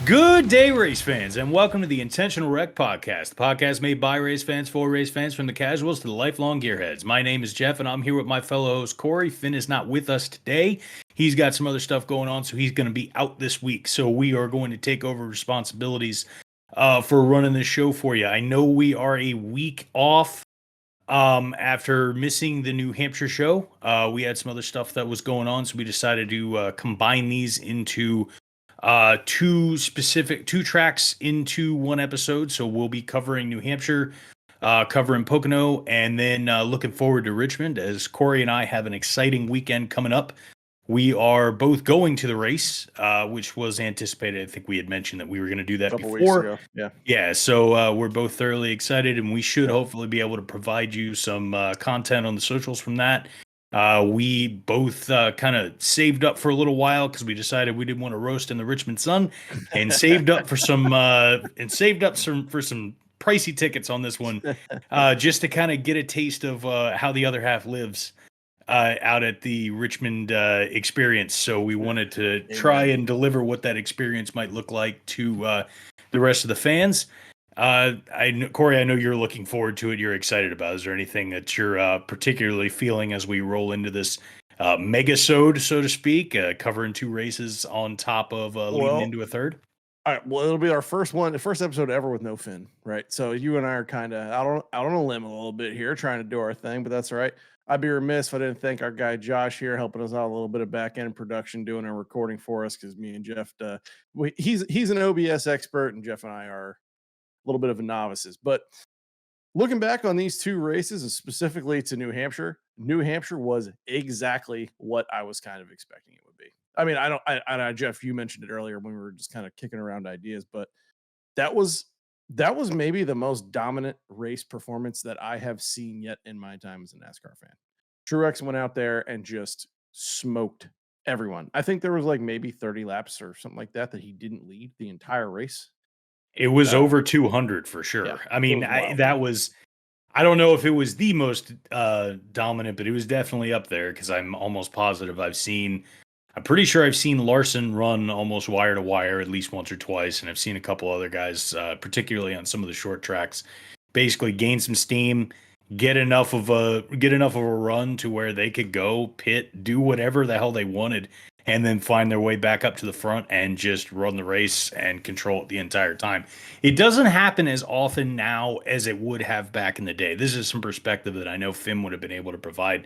Good day, race fans, and welcome to the Intentional Wreck Podcast, the podcast made by race fans for race fans, from the casuals to the lifelong gearheads. My name is Jeff, and I'm here with my fellow host, Corey. Finn is not with us today. He's got some other stuff going on, so he's going to be out this week. So we are going to take over responsibilities for running this show for you. I know we are a week off after missing the New Hampshire show. We had some other stuff that was going on, so we decided to combine these into two tracks into one episode. So we'll be covering New Hampshire, covering Pocono, and then looking forward to Richmond, as Corey and I have an exciting weekend coming up. We are both going to the race, which was anticipated. I think we had mentioned that we were going to do that couple weeks before. ago. Yeah. Yeah, so we're both thoroughly excited, and we should hopefully be able to provide you some content on the socials from that. We both kind of saved up for a little while because we decided we didn't want to roast in the Richmond sun, and saved up for some for some pricey tickets on this one, just to kind of get a taste of how the other half lives out at the Richmond experience. So we wanted to try and deliver what that experience might look like to the rest of the fans. Corey, I know you're looking forward to it. You're excited about it. Is there anything that you're particularly feeling as we roll into this megasode, so to speak, covering two races on top of leading into a third? All right. Well, it'll be our first one, the first episode ever with no Finn, right? So you and I are kind of out on a limb a little bit here, trying to do our thing, but that's all right. I'd be remiss if I didn't thank our guy Josh here, helping us out a little bit of back end production, doing our recording for us, because me and Jeff, he's an OBS expert, and Jeff and I are a little bit of a novices. But looking back on these two races, and specifically to New Hampshire was exactly what I was kind of expecting it would be. I mean, I Jeff, you mentioned it earlier when we were just kind of kicking around ideas, but that was maybe the most dominant race performance that I have seen yet in my time as a NASCAR fan. Truex went out there and just smoked everyone. I think there was like maybe 30 laps or something like that he didn't lead the entire race. It was over 200 for sure. Yeah, I mean, I don't know if it was the most dominant, but it was definitely up there, because I'm almost positive I'm pretty sure I've seen Larson run almost wire to wire at least once or twice, and I've seen a couple other guys, particularly on some of the short tracks, basically gain some steam, get enough of a run to where they could go pit, do whatever the hell they wanted, and then find their way back up to the front and just run the race and control it the entire time. It doesn't happen as often now as it would have back in the day. This is some perspective that I know Finn would have been able to provide,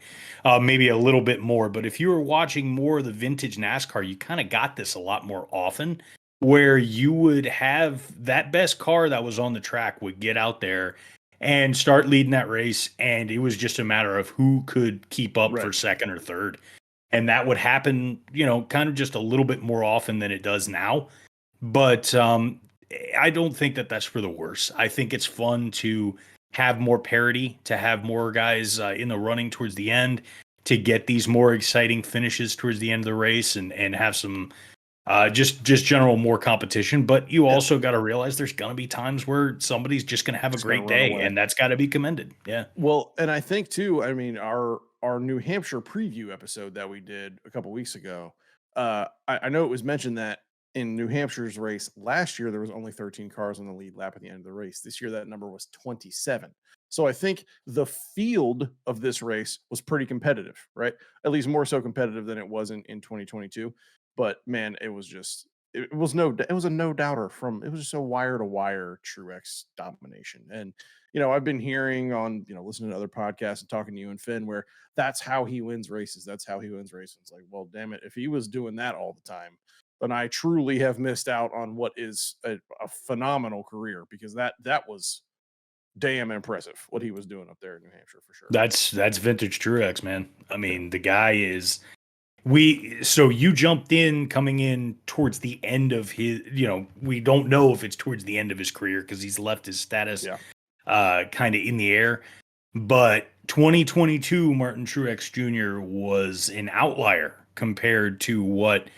maybe a little bit more. But if you were watching more of the vintage NASCAR, you kind of got this a lot more often, where you would have that best car that was on the track would get out there and start leading that race, and it was just a matter of who could keep up for second or third. And that would happen, kind of just a little bit more often than it does now. But I don't think that that's for the worse. I think it's fun to have more parity, to have more guys in the running towards the end, to get these more exciting finishes towards the end of the race, and have some just general more competition. But you also got to realize there's going to be times where somebody's just going to have a great day, and that's got to be commended. Yeah. Well, and I think too, I mean, our New Hampshire preview episode that we did a couple weeks ago, I know it was mentioned that in New Hampshire's race last year, there was only 13 cars on the lead lap at the end of the race. This year, that number was 27. So I think the field of this race was pretty competitive, right? At least more so competitive than it was in 2022. But man, it was just it was a no doubter it was just a wire to wire Truex domination. And I've been hearing on listening to other podcasts and talking to you and Finn, where that's how he wins races. That's how he wins races. It's like, well, damn it, if he was doing that all the time, then I truly have missed out on what is a phenomenal career, because that was damn impressive what he was doing up there in New Hampshire for sure. That's vintage Truex, man. I mean, the guy is. So you jumped in coming in towards the end of his, we don't know if it's towards the end of his career because he's left his status kind of in the air. But 2022 Martin Truex Jr. was an outlier compared to what,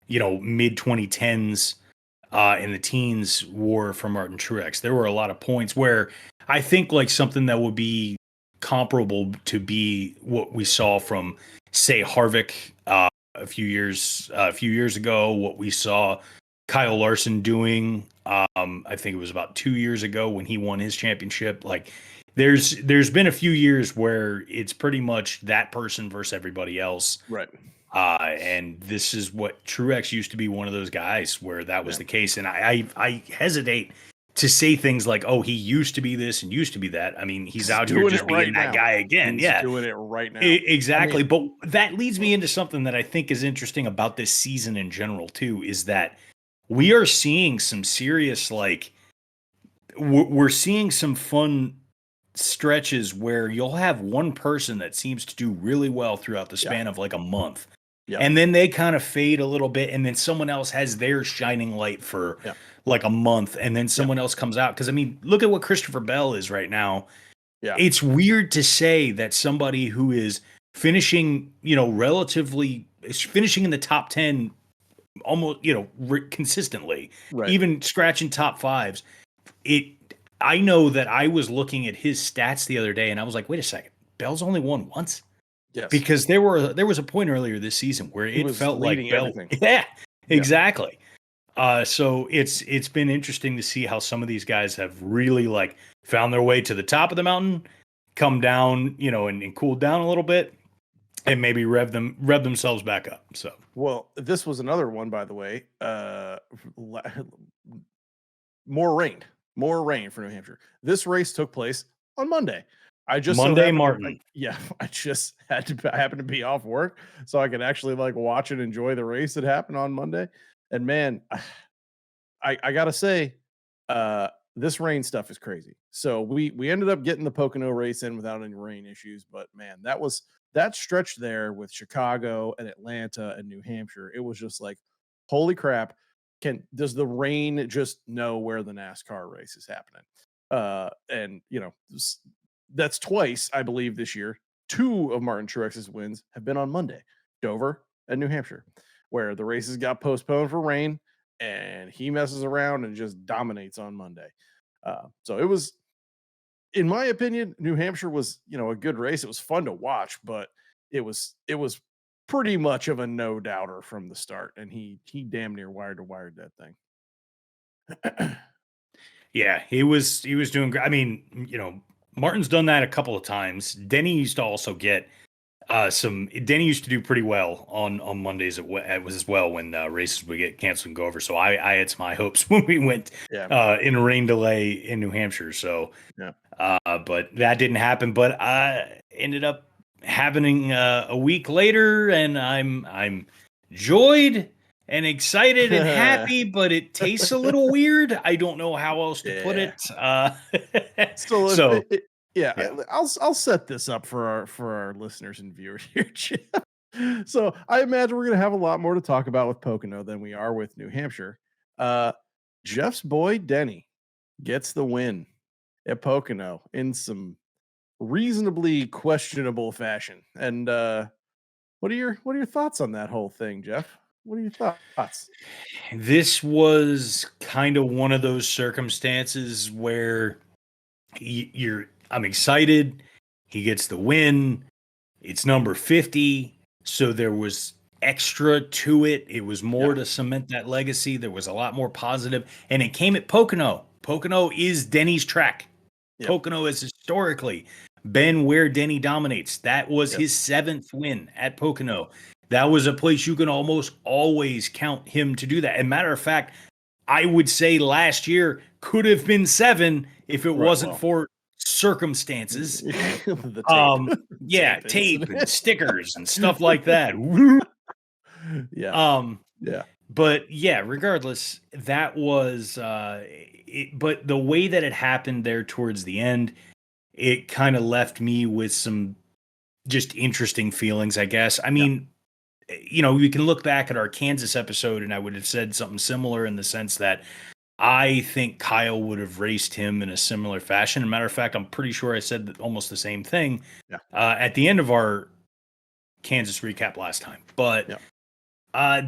mid 2010s in the teens were for Martin Truex. There were a lot of points where I think like something that would be comparable to be what we saw from, say, Harvick a few years ago, what we saw Kyle Larson doing. I think it was about 2 years ago when he won his championship. Like, there's been a few years where it's pretty much that person versus everybody else. Right. And this is what Truex used to be, one of those guys where that was Yeah. the case. And I hesitate to say things like, "Oh, he used to be this and used to be that." I mean, he's out here doing just it being right that now. guy again. He's Yeah, doing it right now. exactly. I mean, But that leads me into something that I think is interesting about this season in general too, is that we are seeing some serious, like, we're seeing some fun stretches where you'll have one person that seems to do really well throughout the yeah. span of like a month. Yeah. And then they kind of fade a little bit, and then someone else has their shining light for Yeah. like a month, and then someone else comes out. Because I mean, look at what Christopher Bell is right now. Yeah. It's weird to say that somebody who is finishing, relatively is finishing in the top 10 almost, consistently, Right. even scratching top fives. It I know that I was looking at his stats the other day and I was like, wait a second, Bell's only won once? Yes. Because there was a point earlier this season where He it was felt like leading Bell. everything. Yeah, exactly. So it's been interesting to see how some of these guys have really like found their way to the top of the mountain, come down, and cooled down a little bit, and maybe rev themselves back up. So Well, this was another one, by the way. More rain, more rain for New Hampshire. This race took place on Monday. I just so Monday happened to, Martin. I just I happened to be off work, so I could actually like watch and enjoy the race that happened on Monday. And man, I gotta say, this rain stuff is crazy. So we ended up getting the Pocono race in without any rain issues, but man, that stretch there with Chicago and Atlanta and New Hampshire. It was just like, holy crap! Does the rain just know where the NASCAR race is happening? And that's twice, I believe, this year. Two of Martin Truex's wins have been on Monday, Dover and New Hampshire, where the races got postponed for rain and he messes around and just dominates on Monday. So it was, in my opinion, New Hampshire was, a good race. It was fun to watch, but it was pretty much of a no doubter from the start, and he damn near wire to wired that thing. Yeah, he was doing great. I mean, Martin's done that a couple of times. Denny used to also get Denny used to do pretty well on Mondays as well when races would get canceled and go over. So I had some high hopes when we went Yeah. in a rain delay in New Hampshire. So Yeah. but that didn't happen. But I ended up having a week later, and I'm joyed and excited and happy, but it tastes a little weird. I don't know how else to put Yeah. it. So So yeah, yeah. I'll set this up for our listeners and viewers here, Jeff. So I imagine we're gonna have a lot more to talk about with Pocono than we are with New Hampshire. Uh, Jeff's boy Denny gets the win at Pocono in some reasonably questionable fashion. And what are your thoughts on that whole thing, Jeff? What are your thoughts? This was kind of one of those circumstances where I'm excited. He gets the win. It's number 50. So there was extra to it. It was more Yeah. to cement that legacy. There was a lot more positive, and it came at Pocono. Pocono is Denny's track. Yep. Pocono has historically been where Denny dominates. That was Yes. his seventh win at Pocono. That was a place you can almost always count him to do that. And matter of fact, I would say last year could have been 7 if it Right. wasn't Well, for circumstances. the tape, Um, yeah, tape and incident. stickers and stuff like that. Yeah. Um, Yeah. but yeah, regardless, that was but the way that it happened there towards the end, it kind of left me with some just interesting feelings, I guess. I Yeah. mean, we can look back at our Kansas episode and I would have said something similar in the sense that I think Kyle would have raced him in a similar fashion. As a matter of fact, I'm pretty sure I said almost the same thing Yeah. at the end of our Kansas recap last time. But Yeah.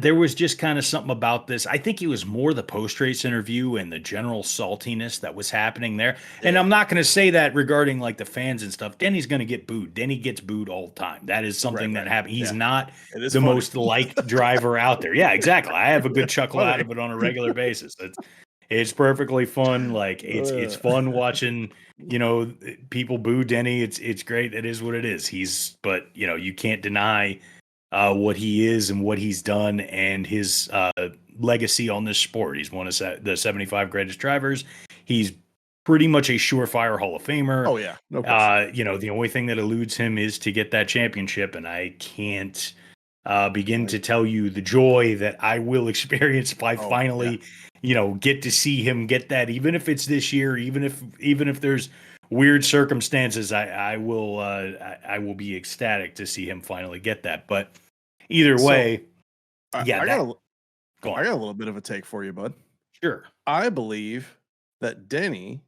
There was just kind of something about this. I think it was more the post-race interview and the general saltiness that was happening there. And Yeah. I'm not going to say that regarding like the fans and stuff. Denny's going to get booed. Denny gets booed all the time. That is Right, something that right. happens. He's Yeah. not It is the funny. most liked driver out there. Yeah, exactly. I have a good It's chuckle out funny. of it on a regular basis. It's perfectly fun. Like it's Uh, fun watching, people boo Denny. It's great. It is what it is. But you can't deny what he is and what he's done and his legacy on this sport. He's one of the 75 greatest drivers. He's pretty much a surefire Hall of Famer. oh yeah, no question. The only thing that eludes him is to get that championship, and I can't begin Like, to tell you the joy that I will experience if I oh yeah. finally, get to see him get that, even if it's this year, even if there's weird circumstances, I will be ecstatic to see him finally get that. But either So way, I, yeah, I got that a go I on. got a little bit of a take for you, bud. Sure. I believe that Denny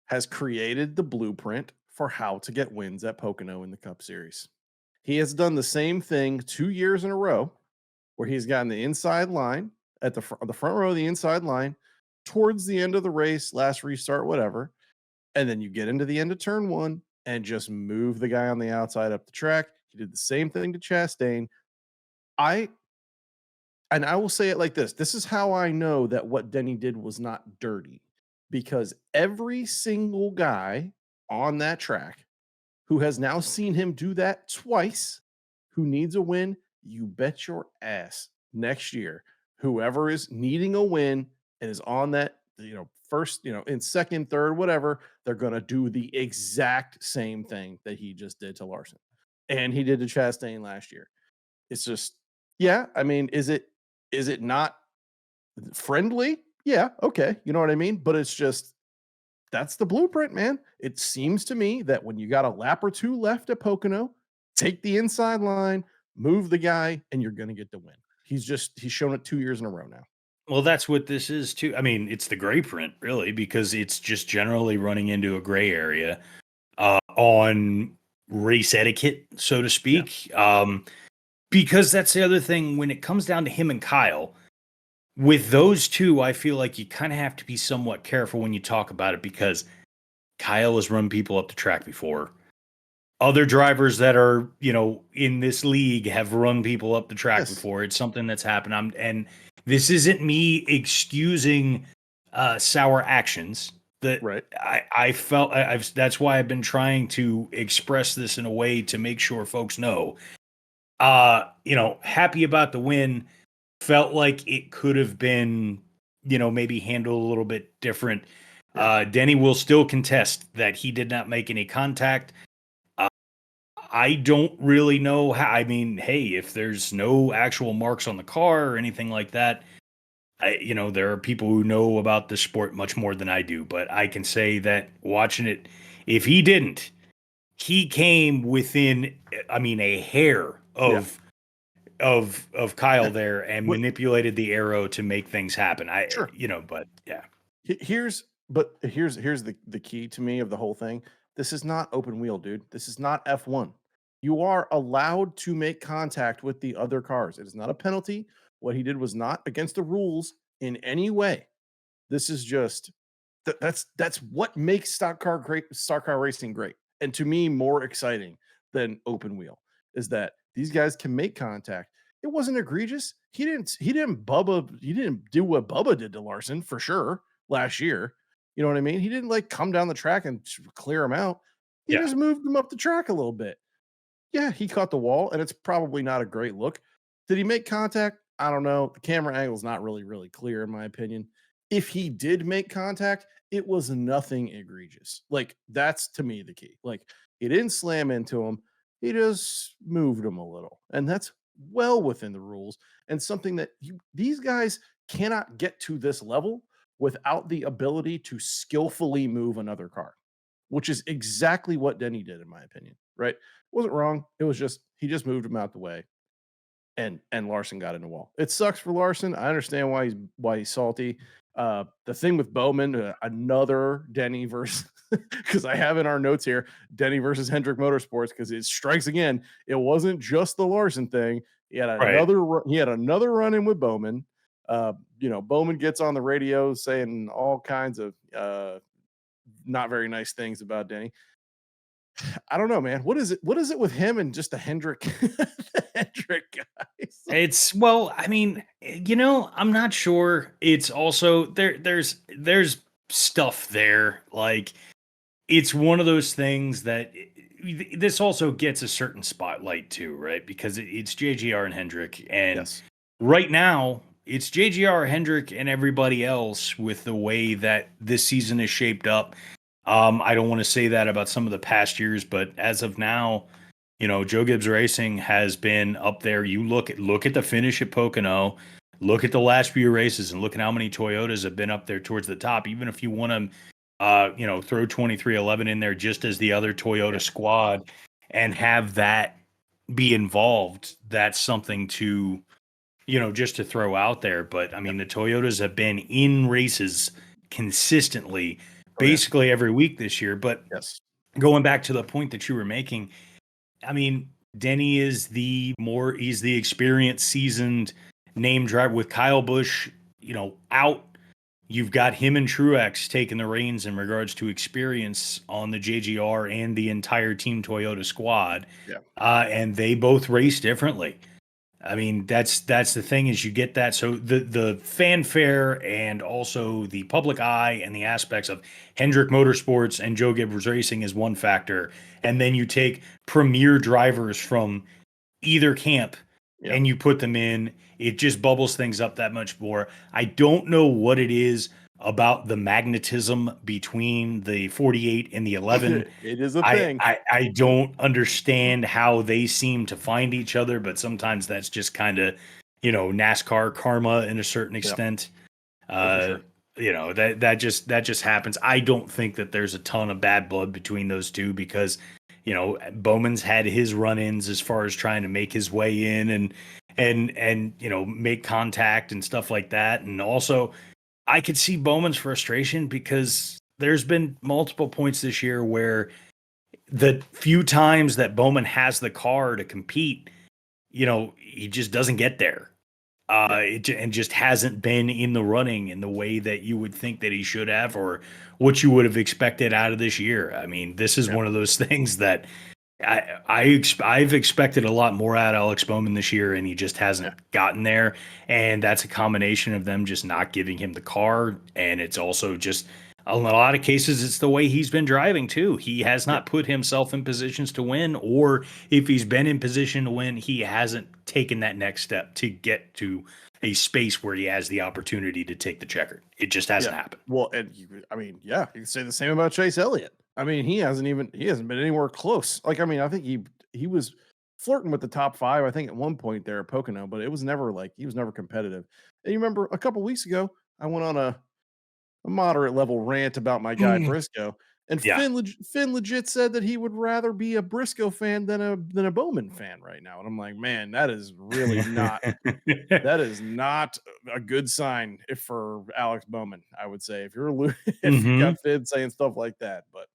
has created the blueprint for how to get wins at Pocono in the Cup Series. He has done the same thing 2 years in a row, where he's gotten the inside line at the front row of the inside line towards the end of the race, last restart, whatever, and then you get into the end of turn one and just move the guy on the outside up the track. He did the same thing to Chastain. I and I will say it like this. This is how I know that what Denny did was not dirty, because every single guy on that track who has now seen him do that twice, who needs a win, you bet your ass next year, whoever is needing a win and is on that, first, in second, third, whatever, they're going to do the exact same thing that he just did to Larson and he did to Chastain last year. It's just, yeah. I mean, is it not friendly? Yeah. Okay. You know what I mean? But it's just, that's the blueprint, man. It seems to me that when you got a lap or two left at Pocono, take the inside line, move the guy, and you're going to get the win. He's shown it 2 years in a row now. Well, that's what this is too. I mean, it's the gray print really, because it's just generally running into a gray area on race etiquette, so to Yeah. speak. Because that's the other thing when it comes down to him and Kyle. With those two, I feel like you kind of have to be somewhat careful when you talk about it, because Kyle has run people up the track before. Other drivers that are, in this league have run people up the track Yes. before. It's something that's happened. And this isn't me excusing sour actions. That Right. I felt I've that's why I've been trying to express this in a way to make sure folks know. Happy about the win. Felt like it could have been, maybe handled a little bit different. Yeah. Denny will still contest that he did not make any contact. I don't really know how. I mean, hey, if there's no actual marks on the car or anything like that, there are people who know about the sport much more than I do. But I can say that watching it, if he didn't, he came within, I mean, a hair Yeah. of Kyle there and What? manipulated the arrow to make things happen. Sure. But yeah, Here's the key to me of the whole thing. This is not open wheel, dude. This is not F1. You are allowed to make contact with the other cars. It is not a penalty. What he did was not against the rules in any way. This is just that's what makes stock car racing great. And to me, more exciting than open wheel is that these guys can make contact. It wasn't egregious. He didn't do what Bubba did to Larson for sure last year. You know what I mean? He didn't like come down the track and clear him out. He yeah, just moved him up the track a little bit. Yeah, he caught the wall, and it's probably not a great look. Did he make contact? I don't know. The camera angle is not really, really clear, in my opinion. If he did make contact, it was nothing egregious. Like, that's to me the key. Like, he didn't slam into him, he just moved him a little. And that's well within the rules and something that these guys cannot get to this level without the ability to skillfully move another car, which is exactly what Denny did, in my opinion. Right? Wasn't wrong. It was just he just moved him out the way, and Larson got in the wall. It sucks for Larson. I understand why he's salty. The thing with Bowman, another Denny versus because I have in our notes here Denny versus Hendrick Motorsports, because it strikes again. It wasn't just the Larson thing. He had Right. another run in with Bowman. Bowman gets on the radio saying all kinds of not very nice things about Denny. I don't know, man. What is it? What is it with him and just the Hendrick, the Hendrick guys? I mean, I'm not sure. It's also there's stuff there. Like it's one of those things that this also gets a certain spotlight too, right? Because it's JGR and Hendrick, and Yes. right now it's JGR, Hendrick, and everybody else with the way that this season is shaped up. I don't want to say that about some of the past years, but as of now, Joe Gibbs Racing has been up there. You look at the finish at Pocono, look at the last few races, and look at how many Toyotas have been up there towards the top. Even if you want to, throw 2311 in there just as the other Toyota squad and have that be involved, that's something to, just to throw out there. But I mean, the Toyotas have been in races consistently, Oh, yeah. basically every week this year. But Yes. going back to the point that you were making, I mean, Denny he's the experienced, seasoned name driver with Kyle Busch, out. You've got him and Truex taking the reins in regards to experience on the JGR and the entire Team Toyota squad. Yeah. And they both race differently. I mean, that's the thing is you get that. So the fanfare and also the public eye and the aspects of Hendrick Motorsports and Joe Gibbs Racing is one factor. And then you take premier drivers from either camp and you put them in, it just bubbles things up that much more. I don't know what it is about the magnetism between the 48 and the 11. It is a I, thing. I don't understand how they seem to find each other, but sometimes that's just kind of, NASCAR karma in a certain extent. For sure. That just happens. I don't think that there's a ton of bad blood between those two because, Bowman's had his run-ins as far as trying to make his way in and make contact and stuff like that. And also I could see Bowman's frustration because there's been multiple points this year where the few times that Bowman has the car to compete, he just doesn't get there. And just hasn't been in the running in the way that you would think that he should have, or what you would have expected out of this year. I mean, this is one of those things that I've expected a lot more out of Alex Bowman this year, and he just hasn't gotten there. And that's a combination of them just not giving him the car, and it's also just in a lot of cases it's the way he's been driving too. He has not put himself in positions to win, or if he's been in position to win, he hasn't taken that next step to get to a space where he has the opportunity to take the checker. It just hasn't happened. Well, and you can say the same about Chase Elliott. I mean, he hasn't been anywhere close. Like, I mean, I think he was flirting with the top 5, I think, at one point there at Pocono, but it was never he was never competitive. And you remember a couple weeks ago, I went on a moderate level rant about my guy Briscoe, and Yeah. Finn legit said that he would rather be a Briscoe fan than a Bowman fan right now. And I'm like, man, that is really not that is not a good sign for Alex Bowman. I would say if if you got Finn saying stuff like that. But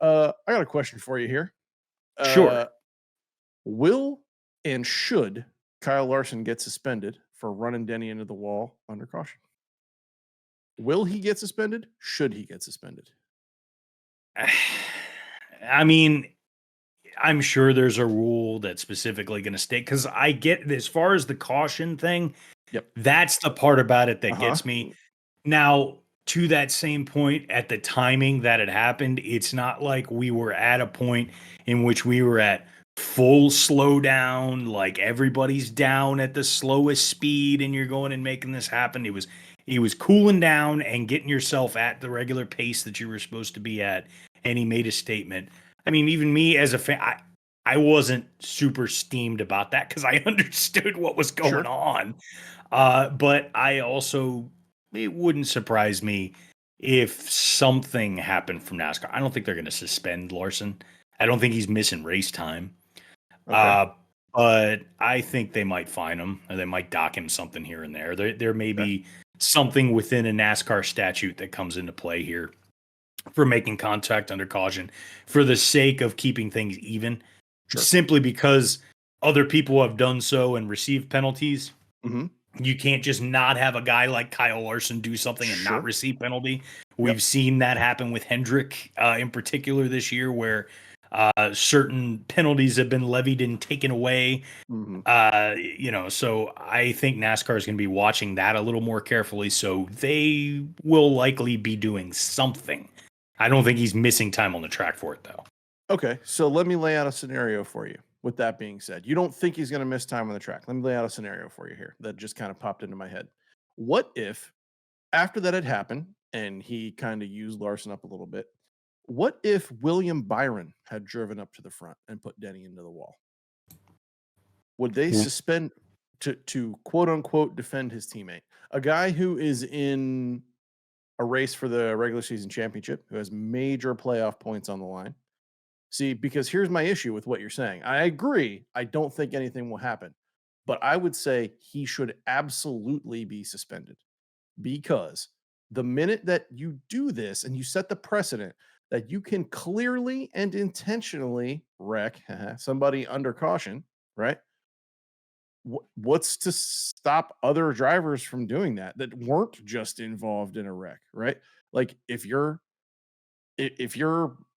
I got a question for you here. Sure. Will and should Kyle Larson get suspended for running Denny into the wall under caution? Will he get suspended? Should he get suspended? I mean, I'm sure there's a rule that's specifically going to state, because I get as far as the caution thing. Yep. That's the part about it that gets me. Now, to that same point, at the timing that it happened, it's not like we were at a point in which we were at full slowdown, like everybody's down at the slowest speed and you're going and making this happen. He was cooling down and getting yourself at the regular pace that you were supposed to be at. And he made a statement. I mean, even me as a fan, I wasn't super steamed about that because I understood what was going on. But I also, it wouldn't surprise me if something happened from NASCAR. I don't think they're going to suspend Larson. I don't think he's missing race time. But I think they might fine him, or they might dock him something here and there. There may be something within a NASCAR statute that comes into play here for making contact under caution for the sake of keeping things even, simply because other people have done so and received penalties. Mm-hmm. You can't just not have a guy like Kyle Larson do something and not Sure. receive penalty. Yep. We've seen that happen with Hendrick in particular this year, where certain penalties have been levied and taken away. Mm-hmm. So I think NASCAR is going to be watching that a little more carefully. So they will likely be doing something. I don't think he's missing time on the track for it, though. Okay, so let me lay out a scenario for you. With that being said, you don't think he's going to miss time on the track. Let me lay out a scenario for you here that just kind of popped into my head. What if after that had happened and he kind of used Larson up a little bit, what if William Byron had driven up to the front and put Denny into the wall? Would they suspend to quote unquote defend his teammate? A guy who is in a race for the regular season championship, who has major playoff points on the line. See, because here's my issue with what you're saying. I agree. I don't think anything will happen, but I would say he should absolutely be suspended, because the minute that you do this and you set the precedent that you can clearly and intentionally wreck somebody under caution, right? What's to stop other drivers from doing that weren't just involved in a wreck, right? Like if you're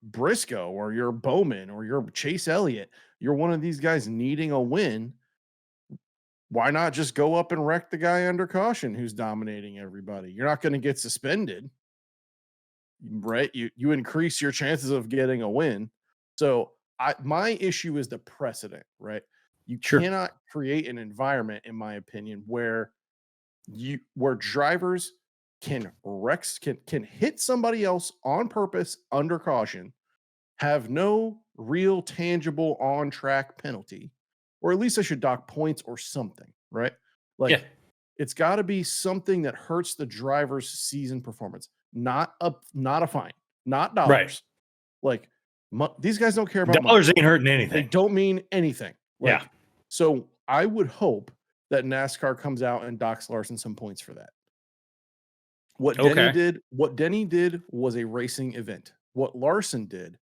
Briscoe or you're Bowman or you're Chase Elliott, you're one of these guys needing a win. Why not just go up and wreck the guy under caution who's dominating everybody? You're not going to get suspended, right? You increase your chances of getting a win. So my issue is the precedent, right? You cannot create an environment, in my opinion, where drivers can hit somebody else on purpose under caution, have no real tangible on track penalty, or at least I should dock points or something, right? Like it's got to be something that hurts the driver's season performance, not a fine, not dollars. Right. Like these guys don't care about dollars. Money. Ain't hurting anything. They don't mean anything. Like, yeah. So I would hope that NASCAR comes out and docks Larson some points for that. What Denny did was a racing event. What Larson did,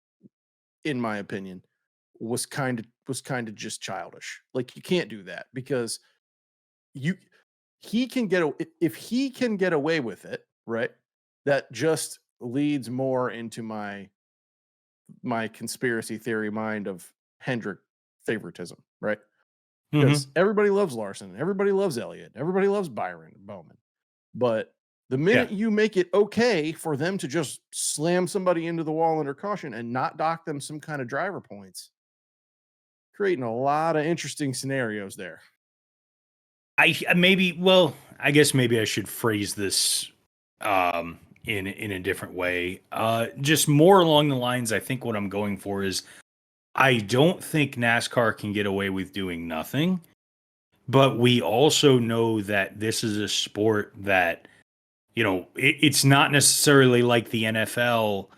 in my opinion, was kind of just childish. Like you can't do that because he can get away with it, right? That just leads more into my conspiracy theory mind of Hendrick favoritism, right? Because everybody loves Larson, everybody loves Elliott, everybody loves Byron, Bowman. But the minute you make it okay for them to just slam somebody into the wall under caution and not dock them some kind of driver points, creating a lot of interesting scenarios there. I guess maybe I should phrase this in a different way. Just more along the lines, I think what I'm going for is I don't think NASCAR can get away with doing nothing, but we also know that this is a sport that, it's not necessarily like the NFL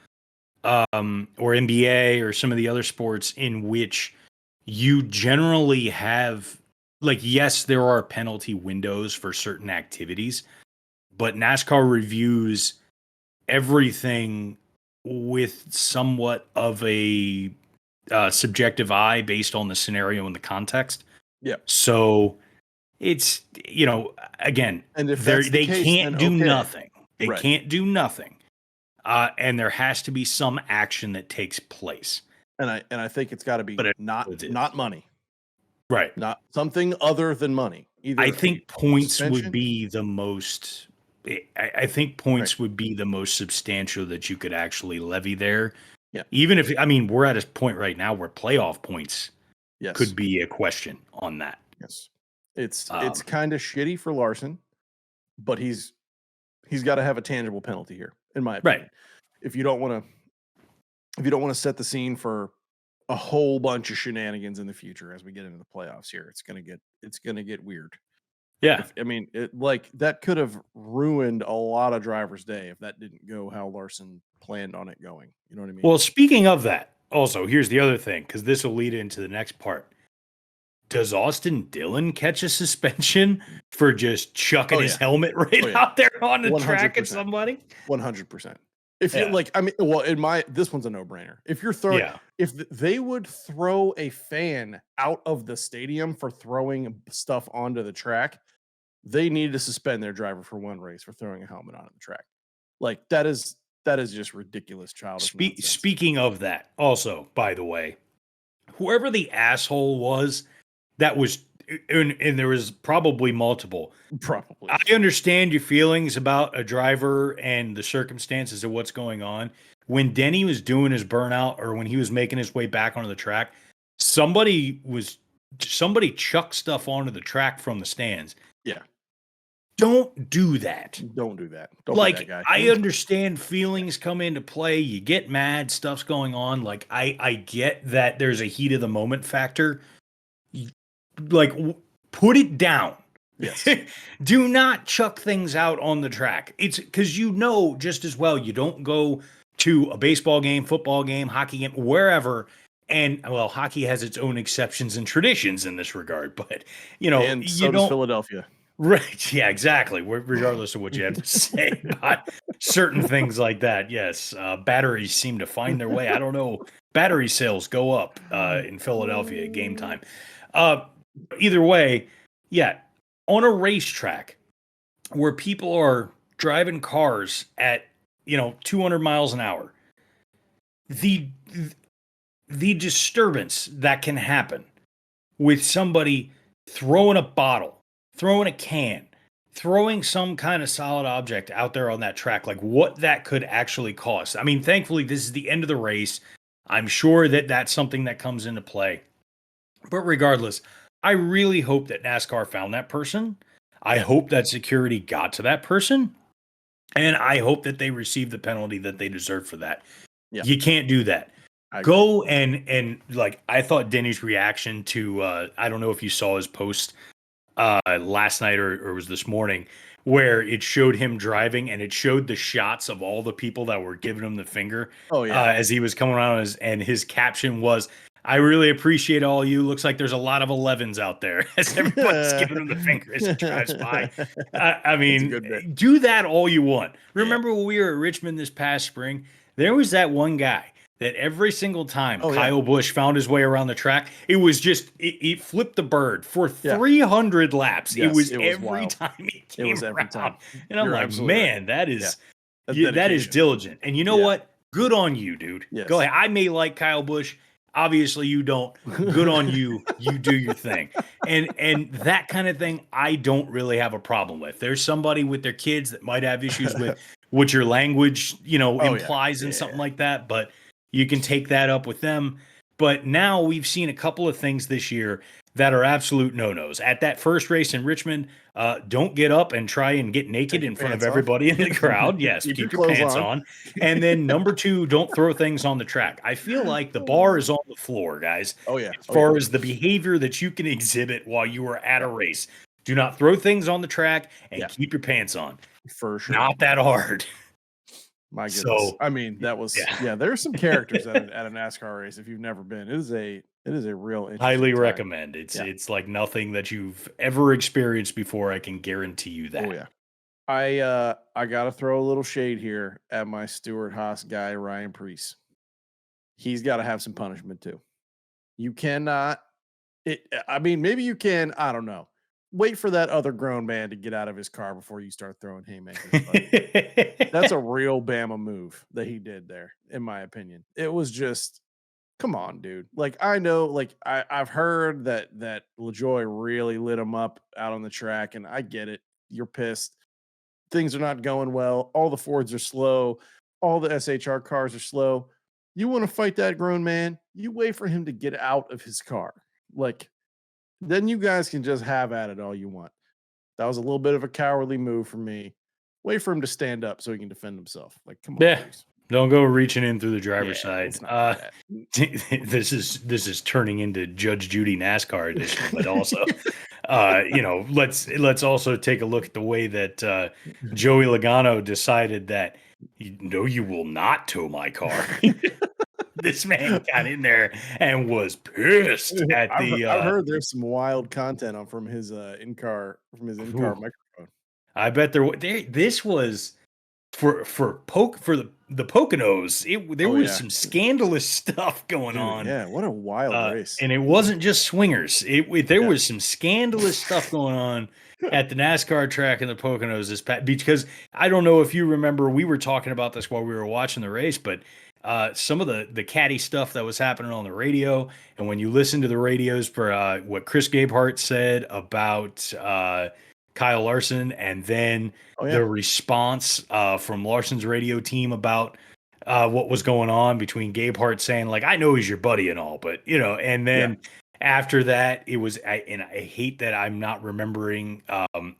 or NBA or some of the other sports in which you generally have, like, yes, there are penalty windows for certain activities, but NASCAR reviews everything with somewhat of a subjective eye based on the scenario and the context. Yeah. So it's, again, and if they can't do nothing. They can't do nothing. And there has to be some action that takes place. And I think it's got to be not money. Right. Not something other than money. I think points would be the most. I think points would be the most substantial that you could actually levy there. Yeah. Even if, we're at a point right now where playoff points could be a question on that. Yes. It's kind of shitty for Larson, but he's got to have a tangible penalty here, in my opinion. Right. If you don't want to set the scene for a whole bunch of shenanigans in the future as we get into the playoffs here, it's gonna get weird. Yeah. That could have ruined a lot of drivers' day if that didn't go how Larson planned on it going. You know what I mean? Well, speaking of that, also, here's the other thing, because this will lead into the next part. Does Austin Dillon catch a suspension for just chucking his helmet out there on the 100%. Track at somebody? 100%. If you this one's a no-brainer. If they would throw a fan out of the stadium for throwing stuff onto the track, they need to suspend their driver for one race for throwing a helmet onto the track. Like that is just ridiculous, childish nonsense. Speaking of that, also, by the way, whoever the asshole was that was, and there was probably multiple. Probably. I understand your feelings about a driver and the circumstances of what's going on. When Denny was doing his burnout or when he was making his way back onto the track, somebody chucked stuff onto the track from the stands. Yeah. Don't do that. Don't do that. Don't be that guy. I understand feelings come into play. You get mad, stuff's going on. Like I get that there's a heat of the moment factor. Like put it down. Yes. Do not chuck things out on the track. It's because just as well you don't go to a baseball game, football game, hockey game, wherever. And well, hockey has its own exceptions and traditions in this regard, but and so does Philadelphia. Right. Yeah, exactly. Regardless of what you have to say about certain things like that. Yes. Batteries seem to find their way. I don't know. Battery sales go up in Philadelphia at game time. Either way, yeah, on a racetrack where people are driving cars at 200 miles an hour, the disturbance that can happen with somebody throwing a bottle, throwing a can, throwing some kind of solid object out there on that track, like what that could actually cost. I mean, thankfully, this is the end of the race. I'm sure that that's something that comes into play. But regardless, I really hope that NASCAR found that person. I hope that security got to that person. And I hope that they received the penalty that they deserve for that. Yeah. You can't do that. Go and like, I thought Denny's reaction to, I don't know if you saw his post last night or it was this morning, where it showed him driving and it showed the shots of all the people that were giving him the finger. Oh, yeah. As he was coming around, and his caption was, "I really appreciate all you. Looks like there's a lot of 11s out there," as everybody's giving him the finger as he drives by. I mean, do that all you want. Remember when we were at Richmond this past spring? There was that one guy that every single time Kyle Busch found his way around the track, it was just, it flipped the bird for 300 laps. Yes, it was every wild. Time he came around. And I'm like, man, that is diligent. And you know what? Good on you, dude. Yes. Go ahead. I may like Kyle Busch. Obviously you don't. Good on you. You do your thing. And that kind of thing, I don't really have a problem with. There's somebody with their kids that might have issues with what your language, implies and something like that. But you can take that up with them. But now we've seen a couple of things this year that are absolute no-nos. At that first race in Richmond, don't get up and try and get naked in front of everybody in the crowd. Yes, keep your pants on. And then number 2, don't throw things on the track. I feel like the bar is on the floor, guys. Oh, yeah. As far as the behavior that you can exhibit while you are at a race. Do not throw things on the track and keep your pants on. For sure. Not that hard. My goodness. So, I mean, that was there's some characters at a NASCAR race if you've never been. It is a real highly recommend. It's like nothing that you've ever experienced before. I can guarantee you that. Oh yeah. I gotta throw a little shade here at my Stewart Haas guy, Ryan Preece. He's gotta have some punishment too. You cannot maybe you can, I don't know. Wait for that other grown man to get out of his car before you start throwing haymakers. That's a real Bama move that he did there, in my opinion. It was just, come on, dude. Like, I know, like, I've heard that LaJoy really lit him up out on the track, and I get it. You're pissed. Things are not going well. All the Fords are slow. All the SHR cars are slow. You want to fight that grown man? You wait for him to get out of his car. Like, then you guys can just have at it all you want. That was a little bit of a cowardly move for me. Wait for him to stand up so he can defend himself. Like, come on, please. Don't go reaching in through the driver's side. This is turning into Judge Judy NASCAR edition, but also, let's also take a look at the way that Joey Logano decided that you will not tow my car. This man got in there and was pissed at the. I've heard there's some wild content from his in-car microphone. I bet this was for the the Poconos, there Oh, was yeah. some scandalous stuff going Dude, on. yeah, what a wild race. And it wasn't just swingers. There Yeah. was some scandalous stuff going on at the NASCAR track in the Poconos this past, because I don't know if you remember, we were talking about this while we were watching the race, but some of the catty stuff that was happening on the radio, and when you listen to the radios for what Chris Gabehart said about Kyle Larson, and then Oh, yeah. the response from Larson's radio team about what was going on between Gabehart saying, like, I know he's your buddy and all, but and Yeah. then after that, it was, and I hate that I'm not remembering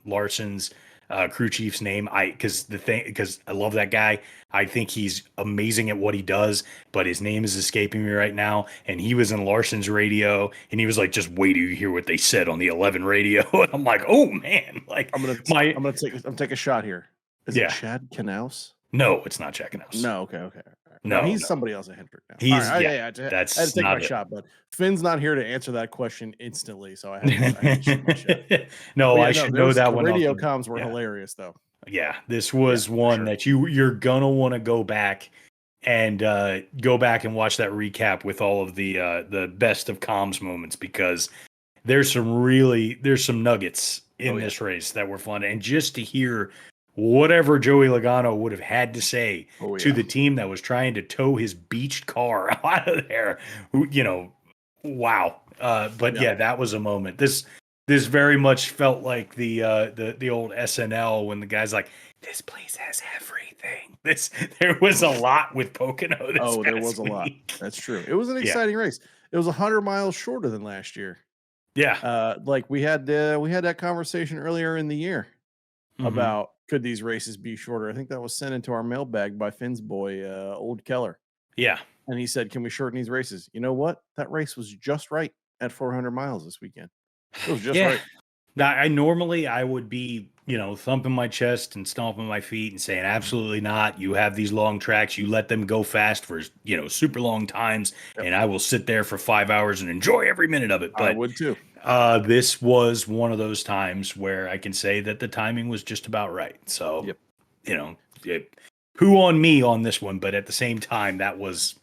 Larson's crew chief's name. Because I love that guy. I think he's amazing at what he does, but his name is escaping me right now. And he was in Larson's radio, and he was like, "Just wait till you hear what they said on the 11 radio." And I'm like, "Oh man!" Like I'm gonna take a shot here. Is it Chad Knaus? No, it's not checking out. No, okay. No, he's no. somebody else at Hendrick now. He's All right, yeah. I had to That's take my not it. shot, but Finn's not here to answer that question instantly, so I had to shoot my shot. No, But yeah, I should know that the one. radio comms were hilarious, though. Yeah, this was Yeah, one sure. that you're gonna want to go back and watch that recap with all of the best of comms moments, because there's some nuggets in this race that were fun, and just to hear whatever Joey Logano would have had to say to the team that was trying to tow his beached car out of there, wow. But yeah, that was a moment. This very much felt like the old SNL when the guy's like, "This place has everything." There was a lot with Pocono. There was a lot. That's true. It was an exciting race. It was 100 miles shorter than last year. Yeah. Like we had that conversation earlier in the year about could these races be shorter. I think that was sent into our mailbag by Finn's boy, Old Keller. Yeah. And he said, "Can we shorten these races?" You know what? That race was just right at 400 miles this weekend. It was just right. Now, I would be, thumping my chest and stomping my feet and saying, absolutely not. You have these long tracks. You let them go fast for, super long times. Yep. And I will sit there for 5 hours and enjoy every minute of it. But I would too. This was one of those times where I can say that the timing was just about right. So, who on me on this one? But at the same time, that was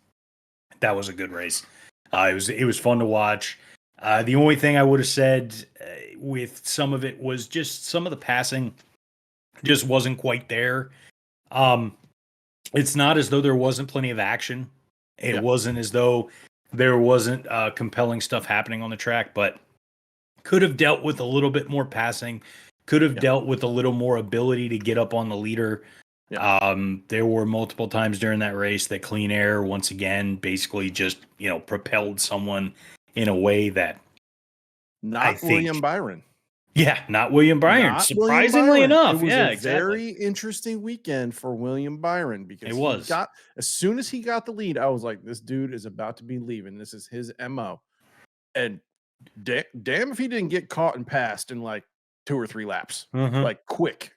a good race. It was fun to watch. The only thing I would have said with some of it was just some of the passing just wasn't quite there. It's not as though there wasn't plenty of action. It wasn't as though there wasn't compelling stuff happening on the track, but could have dealt with a little bit more passing, could have dealt with a little more ability to get up on the leader. There were multiple times during that race that Clean Air, once again, basically just, propelled someone in a way that William Byron. Yeah, not William Byron. Surprisingly enough. It was a very interesting weekend for William Byron, because as soon as he got the lead, I was like, this dude is about to be leaving. This is his MO. And damn if he didn't get caught and passed in like 2 or 3 laps. Like quick.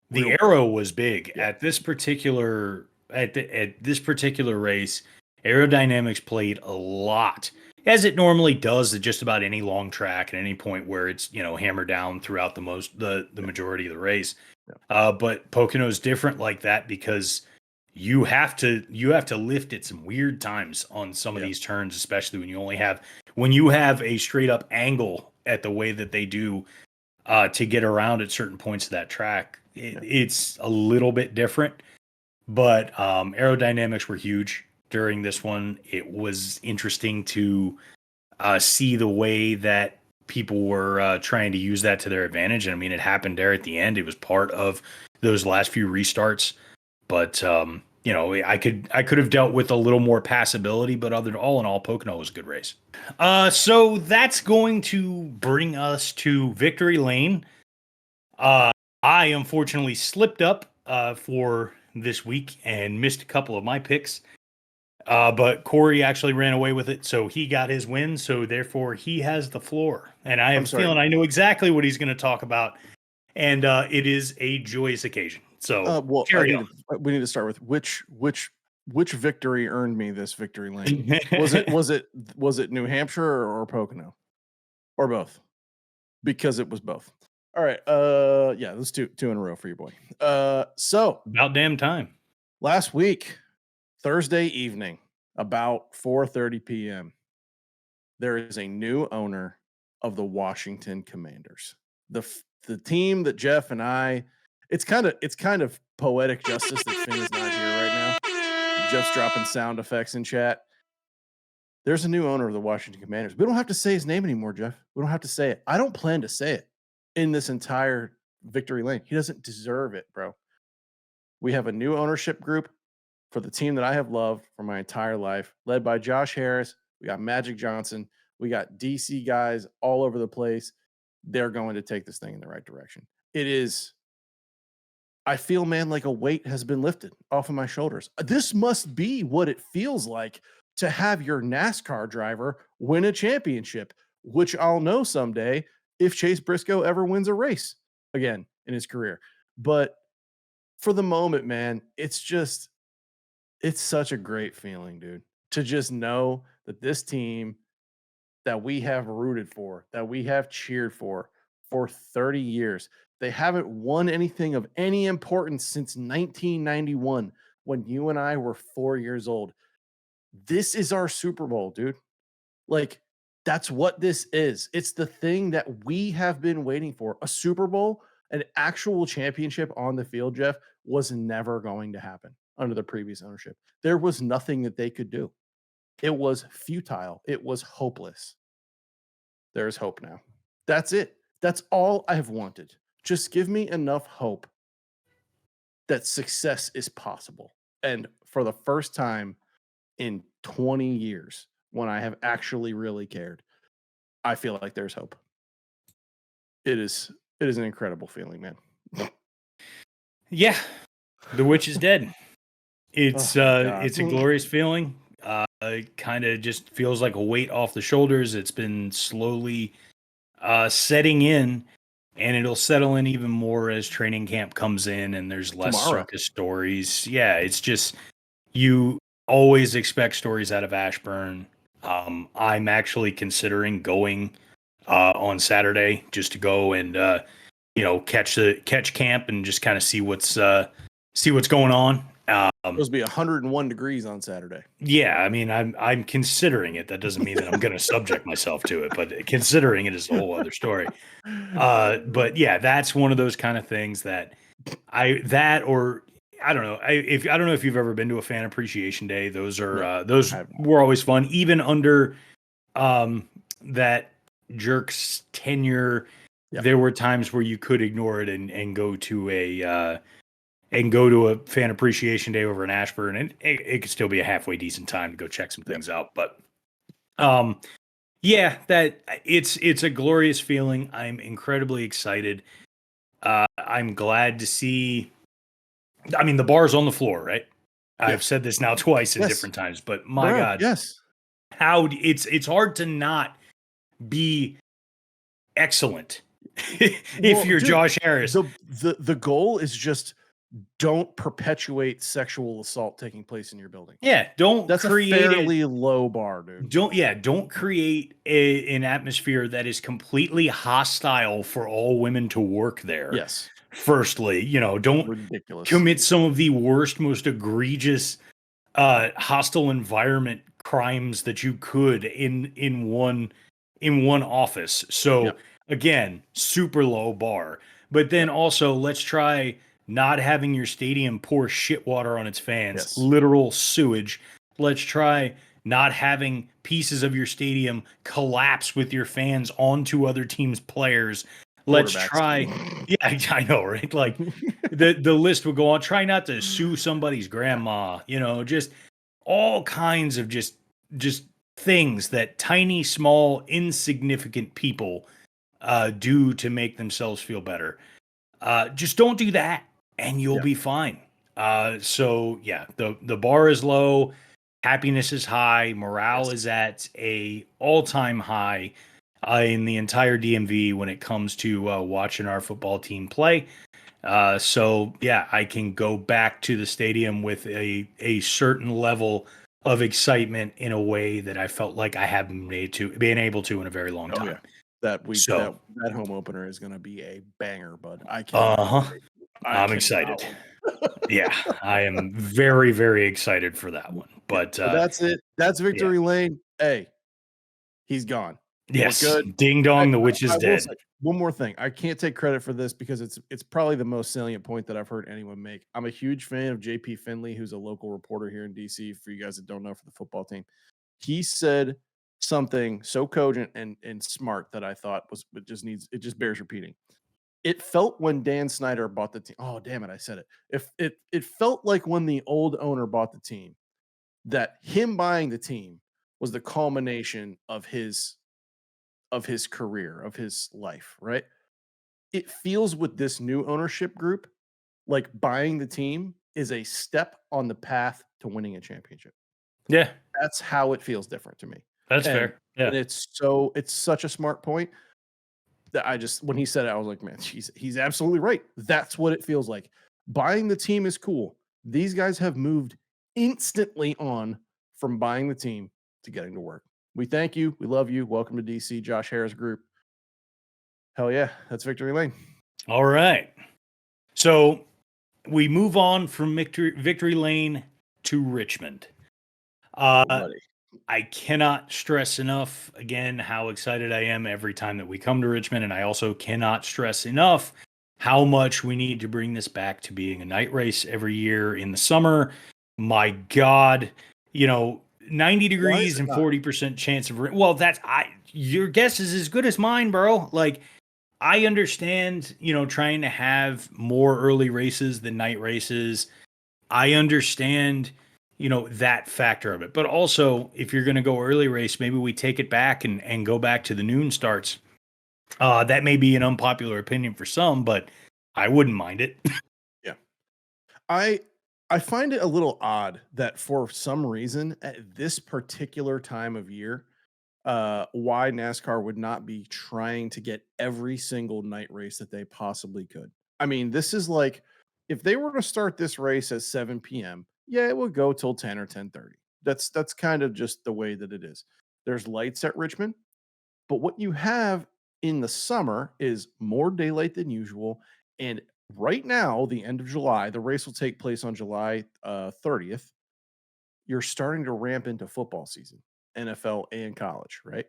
The arrow was big at this particular race. Aerodynamics played a lot, as it normally does at just about any long track at any point where it's hammered down throughout the majority of the race. But Pocono's different like that, because you have to lift at some weird times on some of these turns, especially when you have a straight up angle at the way that they do to get around at certain points of that track. It's a little bit different, but aerodynamics were huge during this one. It was interesting to see the way that people were trying to use that to their advantage. And I mean, it happened there at the end. It was part of those last few restarts, but I could have dealt with a little more passability, but all in all, Pocono was a good race. So that's going to bring us to Victory Lane. I unfortunately slipped up for this week and missed a couple of my picks. But Corey actually ran away with it, so he got his win. So therefore, he has the floor. And I have a feeling I know exactly what he's going to talk about. And it is a joyous occasion. So we need to start with which victory earned me this victory lane. Was it New Hampshire or Pocono, or both? Because it was both. All right. Let's do 2 in a row for your boy. So about damn time. Last week Thursday evening, about 4:30 p.m., there is a new owner of the Washington Commanders. The team that Jeff and I it's kind of poetic justice that Finn is not here right now. Jeff's dropping sound effects in chat. There's a new owner of the Washington Commanders. We don't have to say his name anymore, Jeff. We don't have to say it. I don't plan to say it in this entire victory lane. He doesn't deserve it, bro. We have a new ownership group for the team that I have loved for my entire life, led by Josh Harris. We got Magic Johnson. We got DC guys all over the place. They're going to take this thing in the right direction. It is, I feel, man, like a weight has been lifted off of my shoulders. This must be what it feels like to have your NASCAR driver win a championship, which I'll know someday if Chase Briscoe ever wins a race again in his career. But for the moment, man, it's such a great feeling, dude, to just know that this team that we have rooted for, that we have cheered for 30 years, they haven't won anything of any importance since 1991 when you and I were 4 years old. This is our Super Bowl, dude. Like, that's what this is. It's the thing that we have been waiting for. A Super Bowl, an actual championship on the field, Jeff, was never going to happen under the previous ownership. There was nothing that they could do. It was futile. It was hopeless. There is hope now. That's it. That's all I've wanted. Just give me enough hope that success is possible. And for the first time in 20 years, when I have actually really cared, I feel like there's hope. It is an incredible feeling, man. Yeah, the witch is dead. It's Oh, my God. it's a glorious feeling. It kind of just feels like a weight off the shoulders. It's been slowly setting in, and it'll settle in even more as training camp comes in and there's less Tomorrow. circus stories. Yeah, it's just you always expect stories out of Ashburn. I'm actually considering going on Saturday just to go and catch camp and just kind of see what's going on. Supposed to be 101 degrees on Saturday. Yeah, I mean, I'm considering it. That doesn't mean that I'm going to subject myself to it, but considering it is a whole other story. But yeah, that's one of those kind of things that I don't know. I don't know if you've ever been to a fan appreciation day. Those are those were always fun, even under that jerk's tenure. Yep. There were times where you could ignore it and go to a fan appreciation day over in Ashburn, and it could still be a halfway decent time to go check some things out. But yeah, that it's a glorious feeling. I'm incredibly excited. I'm glad to see. I mean, the bar's on the floor, right? Yeah. I've said this now twice at different times, but my God, yes, how it's hard to not be excellent if you're Josh Harris. The goal is just don't perpetuate sexual assault taking place in your building. Yeah, that's create a fairly low bar, dude. Don't create an atmosphere that is completely hostile for all women to work there. Yes. Firstly, don't commit some of the worst, most egregious hostile environment crimes that you could in one office. So again, super low bar. But then also let's try not having your stadium pour shit water on its fans, literal sewage. Let's try not having pieces of your stadium collapse with your fans onto other teams' players. Let's try. Yeah, I know, right? Like the list would go on. Try not to sue somebody's grandma, just all kinds of just things that tiny, small, insignificant people do to make themselves feel better. Just don't do that and you'll be fine. So yeah, the bar is low, happiness is high, morale is at a all-time high in the entire DMV when it comes to watching our football team play. So yeah, I can go back to the stadium with a certain level of excitement in a way that I felt like I haven't been able to in a very long time. Yeah. That home opener is going to be a banger, bud. I can't. I'm excited. Yeah, I am very, very excited for that one. But But that's it. That's yeah, victory lane. Hey, he's gone. We're yes, good. ding I, dong, the witch is I will dead. say one more thing. I can't take credit for this because it's probably the most salient point that I've heard anyone make. I'm a huge fan of JP Finley, who's a local reporter here in DC. For you guys that don't know, for the football team, he said something so cogent and smart that I thought was it just bears repeating. It felt when Dan Snyder bought the team. Oh, damn it, I said it. If it felt like when the old owner bought the team, that him buying the team was the culmination of his career, of his life, right? It feels with this new ownership group like buying the team is a step on the path to winning a championship. Yeah, That's how it feels different to me. that's And fair. Yeah, it's such a smart point that I just when he said it, I was like, man, he's absolutely right. That's what it feels like. Buying the team is cool. These guys have moved instantly on from buying the team to getting to work. We thank you. We love you. Welcome to DC, Josh Harris Group. Hell yeah, that's victory lane. all right. So we move on from victory lane to Richmond. Oh, Uh, buddy. I cannot stress enough again how excited I am every time that we come to Richmond, and I also cannot stress enough how much we need to bring this back to being a night race every year in the summer. My God, 90 Why is degrees it and not? 40% chance of rain. Well, your guess is as good as mine, bro. Like, I understand, trying to have more early races than night races. I understand, that factor of it. But also, if you're going to go early race, maybe we take it back and go back to the noon starts. That may be an unpopular opinion for some, but I wouldn't mind it. Yeah. I I find it a little odd that for some reason at this particular time of year, why NASCAR would not be trying to get every single night race that they possibly could. I mean, this is like if they were to start this race at 7 p.m., yeah, it would go till 10 or 10:30. That's kind of just the way that it is. There's lights at Richmond, but what you have in the summer is more daylight than usual. And right now, the end of July, the race will take place on July 30th. You're starting to ramp into football season, NFL and college, right?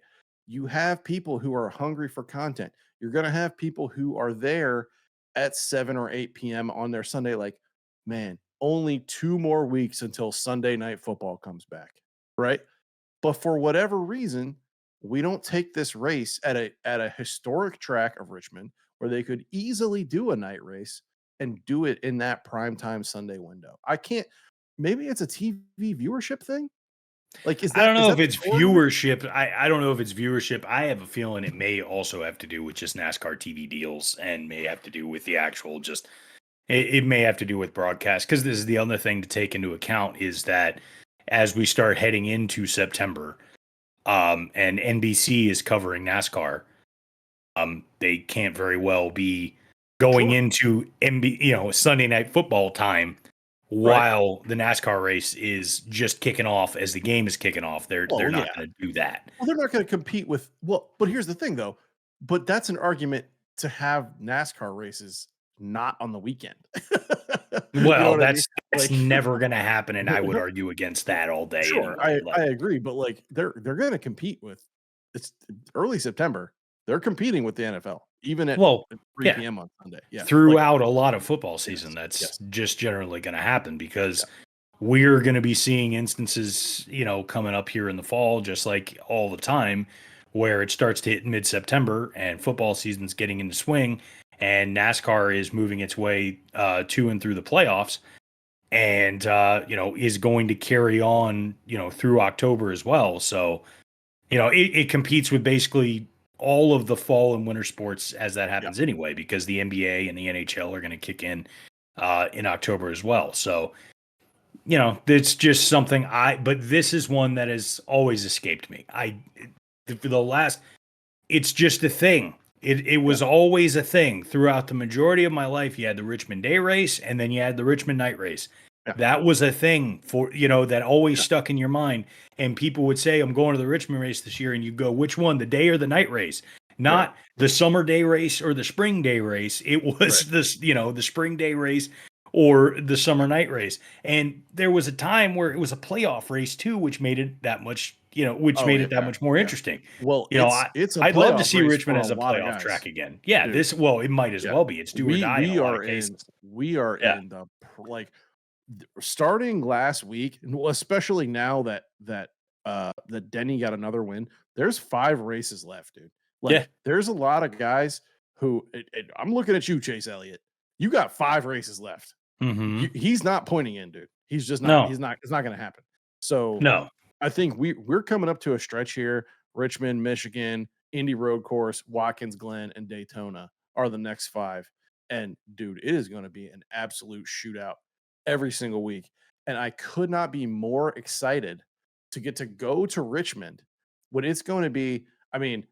You have people who are hungry for content. You're going to have people who are there at 7 or 8 p.m. on their Sunday, like, man, only 2 more weeks until Sunday night football comes back, right? But for whatever reason, we don't take this race at a historic track of Richmond where they could easily do a night race and do it in that prime time Sunday window. I can't. Maybe it's a TV viewership thing. Like, I don't is know if that the it's core of it? viewership. I don't know if it's viewership. I have a feeling it may also have to do with just NASCAR TV deals and may have to do with the actual just it may have to do with broadcast because this is the other thing to take into account is that as we start heading into September, and NBC is covering NASCAR, they can't very well be going Sure. into Sunday night football time Right. while the NASCAR race is just kicking off as the game is kicking off. They're Well, not yeah. going to do that. Well, they're not going to compete with. Well, but here's the thing, though. But that's an argument to have NASCAR races not on the weekend. You know Well, what I mean? that's Like, never going to happen, and I would argue against that all day sure, anyway. I Like, agree, but like they're going to compete with. It's early September. They're competing with the NFL, even well, at 3 yeah, p.m. on Sunday. Yeah, like throughout a lot of football season, yes, that's yes, just generally going to happen yeah, because we're going to be seeing instances, coming up here in the fall, just like all the time, where it starts to hit mid September and football season's getting into swing, and NASCAR is moving its way to and through the playoffs, and is going to carry on, through October as well. So, it competes with basically all of the fall and winter sports as that yeah, happens anyway, because the NBA and the NHL are going to kick in October as well. So it's just something but this is one that has always escaped me. For the last, it's just a thing. It yeah, was always a thing throughout the majority of my life. You had the Richmond Day Race and then you had the Richmond Night Race. yeah, That was a thing for, that always yeah, stuck in your mind. And people would say, I'm going to the Richmond race this year. And you go, which one, the day or the night race? right, Not the summer day race or the spring day race. It right, was this, the spring day race or the summer night race. And there was a time where it was a playoff race too, which made it that much, which Oh made yeah, it that much more yeah. interesting. Well, You know, I, it's a I'd love to playoff see race Richmond for a as a lot of playoff track guys, again. Yeah, dude. it might as Yeah, well be. It's do or die in a lot of cases. we are Yeah. in the like starting last week, and well, especially now that Denny got another win. There's 5 races left, dude. Yeah. Like, there's a lot of guys who I'm looking at you, Chase Elliott. You got 5 races left. Hmm. He's not pointing in, dude. He's just not. No, He's not. It's not going to happen. So no. I think we're coming up to a stretch here. Richmond, Michigan, Indy Road Course, Watkins Glen, and Daytona are the next 5. And dude, it is going to be an absolute shootout every single week. And I could not be more excited to get to go to Richmond when it's going to be. I mean,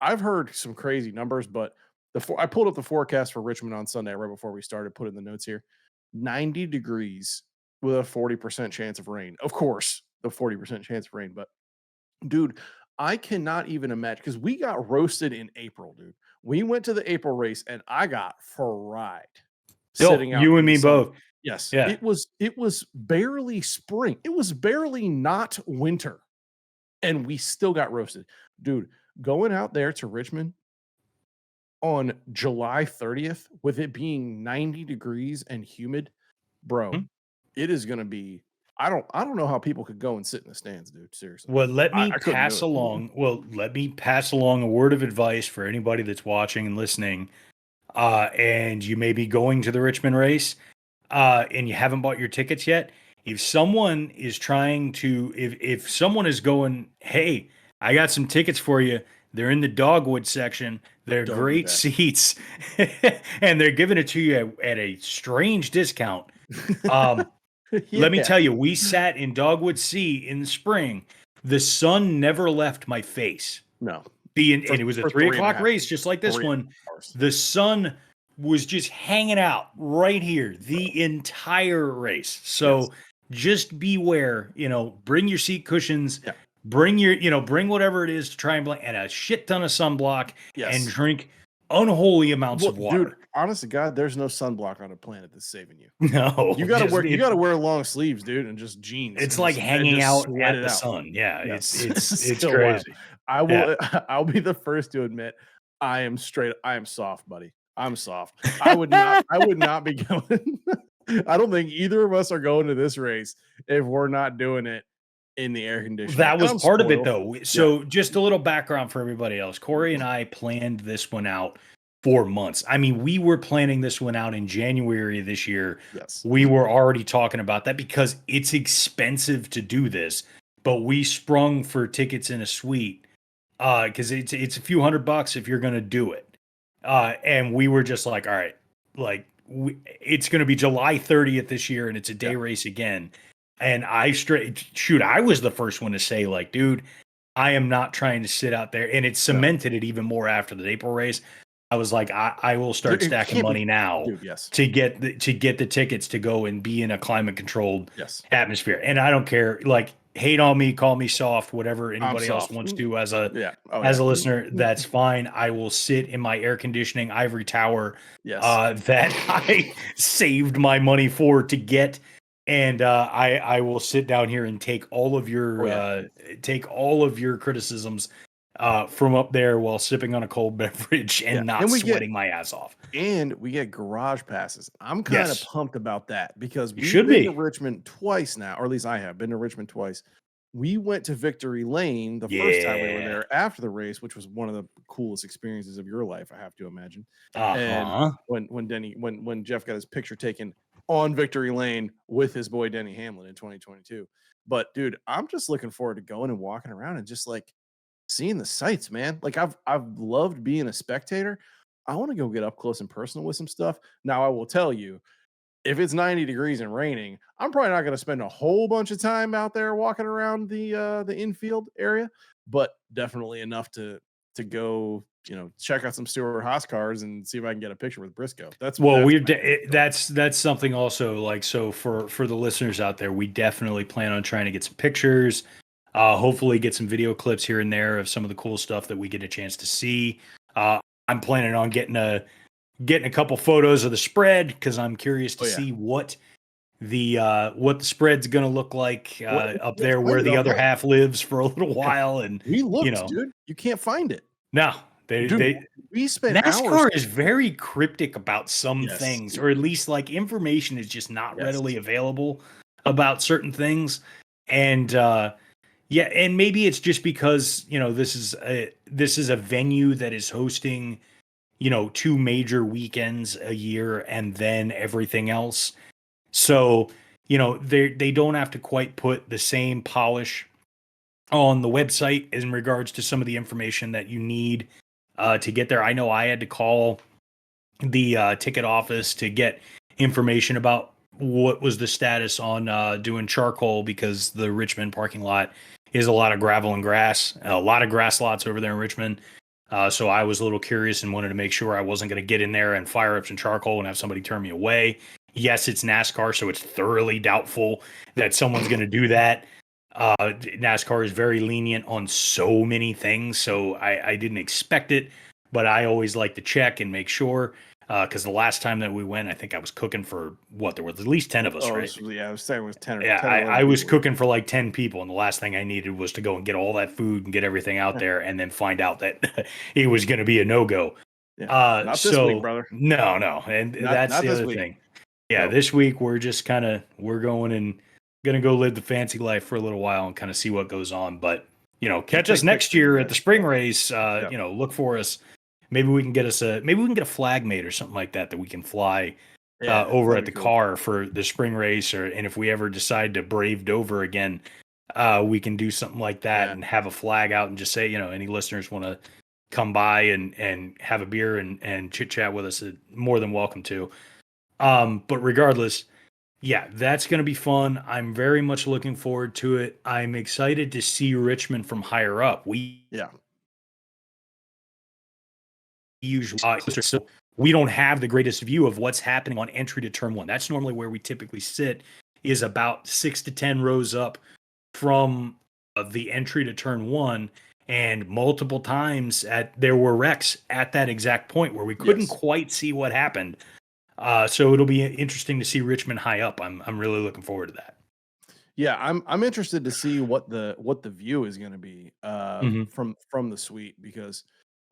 I've heard some crazy numbers, but I pulled up the forecast for Richmond on Sunday right before we started. Put in the notes here, 90 degrees with a 40% chance of rain. Of course, the 40% chance of rain, but dude, I cannot even imagine because we got roasted in April, dude. We went to the April race and I got fried Oh, sitting out you and in the me sun. both. Yes, Yeah. it was barely spring. It was barely not winter, and we still got roasted. Dude, going out there to Richmond on July 30th with it being 90 degrees and humid, bro, Hmm. it is going to be I don't know how people could go and sit in the stands, dude, seriously. Well, I couldn't do it. let me pass along a word of advice for anybody that's watching and listening. And you may be going to the Richmond race, and you haven't bought your tickets yet. If someone is trying to, if someone is going, hey, I got some tickets for you. They're in the dogwood section. They're Don't do great seats, and they're giving it to you at a strange discount. Um, that. Let me Yeah. tell you, we sat in Dogwood Sea in the spring. The sun never left my face. No. And it was a For three three and a o'clock half race, just like this 3 one. hours. The sun was just hanging out right here the entire race. Yes. So just beware, bring your seat cushions, Yeah. bring whatever it is to try and and a shit ton of sunblock and Yes. drink unholy amounts Well, of dude, water. honest to God, there's no sunblock on a planet that's saving you. No, You gotta just wear you gotta wear long sleeves, dude, and just jeans it's and like and hanging just out sweat at it the out. sun. Yeah, Yes. it's Still wild. crazy. I Yeah. will I'll be the first to admit I am soft, buddy. I'm soft. I would not be going. I don't think either of us are going to this race if we're not doing it in the air conditioning. That And was I'm part of it, spoiled. though. Yeah. So, just a little background for everybody else. Corey and I planned this one out for months. I mean, we were planning this one out in January of this year. Yes. We were already talking about that because it's expensive to do this, but we sprung for tickets in a suite because it's a few $100 if you're going to do it. And we were just like, all right, like it's going to be July 30th this year, and it's a day Yeah. race again. And I was the first one to say, like, dude, I am not trying to sit out there. And it No. cemented it even more after the April race. I was like, I will start It stacking can't be, money now dude. Yes. to get the tickets to go and be in a climate controlled Yes. atmosphere. And I don't care, like, hate on me, call me soft, whatever I'm anybody else soft. wants to as a Yeah. Oh, as yeah. a listener, that's fine. I will sit in my air conditioning ivory tower Yes. that I saved my money for to get, and I will sit down here and take all of your criticisms from up there while sipping on a cold beverage and Yeah. not And we sweating my ass off. get garage passes. I'm kind of Yes, pumped about that because you we've should been to be. Richmond twice now, or at least I have been to Richmond twice. We went to Victory Lane the first time we were Yeah. there after the race, which was one of the coolest experiences of your life, I have to imagine. And Uh-huh. when Jeff got his picture taken on Victory Lane with his boy Denny Hamlin in 2022. But dude, I'm just looking forward to going and walking around and just like seeing the sights, man. Like I've loved being a spectator. I want to go get up close and personal with some stuff. Now I will tell you, if it's 90 degrees and raining, I'm probably not going to spend a whole bunch of time out there walking around the infield area, but definitely enough to go, check out some Stewart Haas cars and see if I can get a picture with Briscoe. Well, That's that's something also, like, so for the listeners out there, we definitely plan on trying to get some pictures, hopefully get some video clips here and there of some of the cool stuff that we get a chance to see. I'm planning on getting getting a couple photos of the spread because I'm curious to Oh, yeah. see what the spread's going to look like Well, up you can't there find where it the other online. half lives for a little while. And We you looked, know, dude. You can't find it. no, they Dude, they we spent hours. NASCAR is very cryptic about some Yes. things, or at least like information is just not Yes. readily available about certain things. And yeah, and maybe it's just because, this is a venue that is hosting, two major weekends a year and then everything else. So, they don't have to quite put the same polish on the website in regards to some of the information that you need to get there. I know I had to call the ticket office to get information about what was the status on doing charcoal because the Richmond parking lot is a lot of gravel and grass, a lot of grass lots over there in Richmond. So I was a little curious and wanted to make sure I wasn't going to get in there and fire up some charcoal and have somebody turn me away. Yes, it's NASCAR, so it's thoroughly doubtful that someone's going to do that. NASCAR is very lenient on so many things, so I didn't expect it, but I always like to check and make sure. Because the last time that we went, I think I was cooking for there was at least 10 of us, Oh, right? I was saying it was 10 or Yeah, 10 or 11 I was people. cooking for like 10 people, and the last thing I needed was to go and get all that food and get everything out there and then find out that it was going to be a no-go. Yeah. Not this week, brother. No. And that's Not the this other week. thing. Yeah, Nope. this week we're just we're going and going to go live the fancy life for a little while and kind of see what goes on. But, catch us Take next pictures, year you at the guys. spring race. Yeah. Look for us. Maybe we can get a flag made or something like that we can fly Yeah, over that'd at be the cool. car for the spring race, and if we ever decide to brave Dover again, we can do something like that and have a flag out and just say, any listeners want to come by and have a beer and chit chat with us, more than welcome to. But regardless, yeah, that's going to be fun. I'm very much looking forward to it. I'm excited to see Richmond from higher up. We Yeah. usually so we don't have the greatest view of what's happening on entry to turn one. That's normally where we typically sit, is about 6 to 10 rows up from the entry to turn one. And multiple times there were wrecks at that exact point where we couldn't quite see what happened. So it'll be interesting to see Richmond high up. I'm really looking forward to that. Yeah, I'm interested to see what the view is going to be Mhm. from the suite because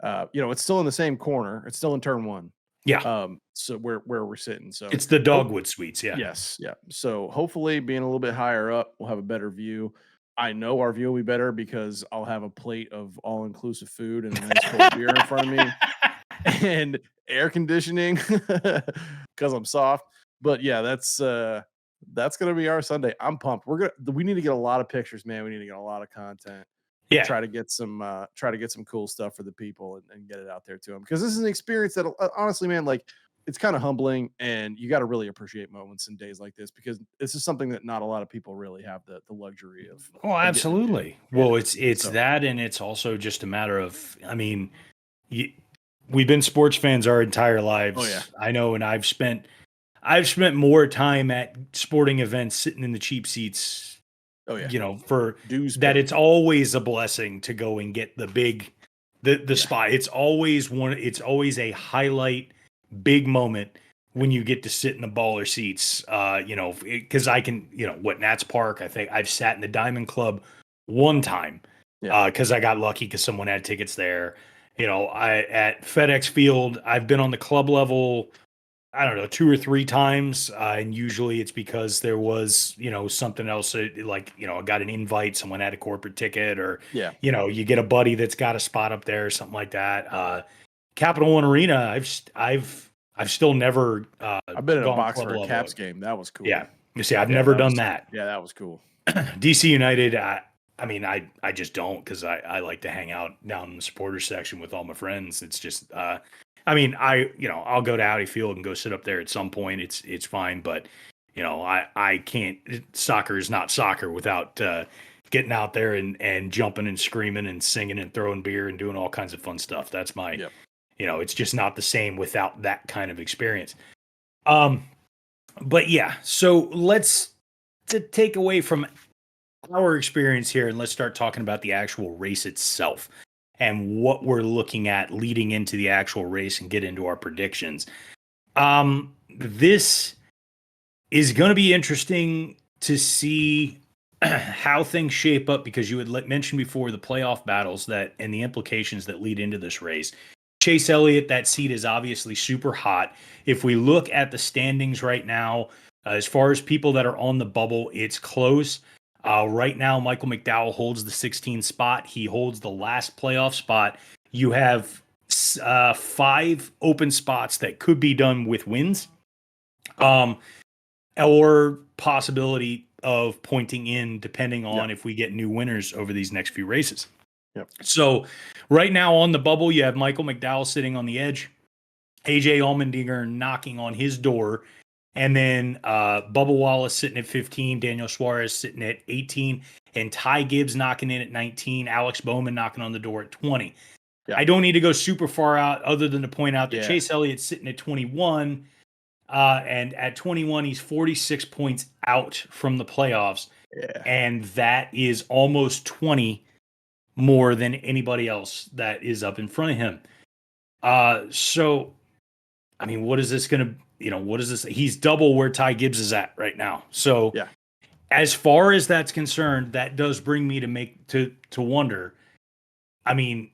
it's still in the same corner. It's still in turn one. Yeah, So where we're sitting. So it's the Dogwood Suites. Yeah. yes, yeah. So hopefully being a little bit higher up, we'll have a better view. I know our view will be better because I'll have a plate of all-inclusive food and a nice cold beer in front of me and air conditioning because I'm soft. But yeah, that's gonna be our Sunday. I'm pumped. We need to get a lot of pictures, man. We need to get a lot of content. Yeah. Try to get some cool stuff for the people and get it out there to them because this is an experience that honestly, man, like it's kind of humbling and you got to really appreciate moments and days like this because this is something that not a lot of people really have the luxury of. Oh, Of getting to do. absolutely. Yeah. Well, it's So that, and it's also just a matter of, I mean, you, we've been sports fans our entire oh yeah. lives. I know, and I've spent more time at sporting events sitting in the cheap seats, Oh yeah. for Dues that. paid. It's always a blessing to go and get the spot. It's always a highlight, big moment when you get to sit in the baller seats. Because I can, what Nats Park. I think I've sat in the Diamond Club one time, Yeah. because I got lucky because someone had tickets there. I at FedEx Field. I've been on the club level, I don't know, 2 or 3 times. And usually it's because there was, something else, I got an invite, someone had a corporate ticket, or, Yeah. you get a buddy that's got a spot up there or something like that. Capital One Arena, I've still never I've been in a gone box club for a level. Caps game. That was cool. Yeah. You see, I've Yeah, never done that. Yeah, that was cool. DC United, I mean, I just don't, because I like to hang out down in the supporters section with all my friends. It's just, I mean, I'll go to Audi Field and go sit up there at some point. It's fine, but I can't. Soccer is not soccer without getting out there and jumping and screaming and singing and throwing beer and doing all kinds of fun stuff. That's my, Yep. It's just not the same without that kind of experience. But yeah, so let's to take away from our experience here and let's start talking about the actual race itself. and what we're looking at leading into the actual race and get into our predictions. This is going to be interesting to see how things shape up, because you had mentioned before the playoff battles that and the implications that lead into this race. Chase Elliott, that seat is obviously super hot. If we look at the standings right now, as far as people that are on the bubble, it's close. Right now, Michael McDowell holds the 16th spot. He holds the last playoff spot. You have 5 open spots that could be done with wins, or possibility of pointing in, depending on if we get new winners over these next few races. Yep. So right now on the bubble, you have Michael McDowell sitting on the edge, AJ Allmendinger knocking on his door, and then Bubba Wallace sitting at 15, Daniel Suarez sitting at 18, and Ty Gibbs knocking in at 19, Alex Bowman knocking on the door at 20. Yeah. I don't need to go super far out other than to point out that Chase Elliott's sitting at 21, and at 21, he's 46 points out from the playoffs, and that is almost 20 more than anybody else that is up in front of him. So, I mean, what is this going to, what is this? He's double where Ty Gibbs is at right now. So, as far as that's concerned, that does bring me to wonder. I mean,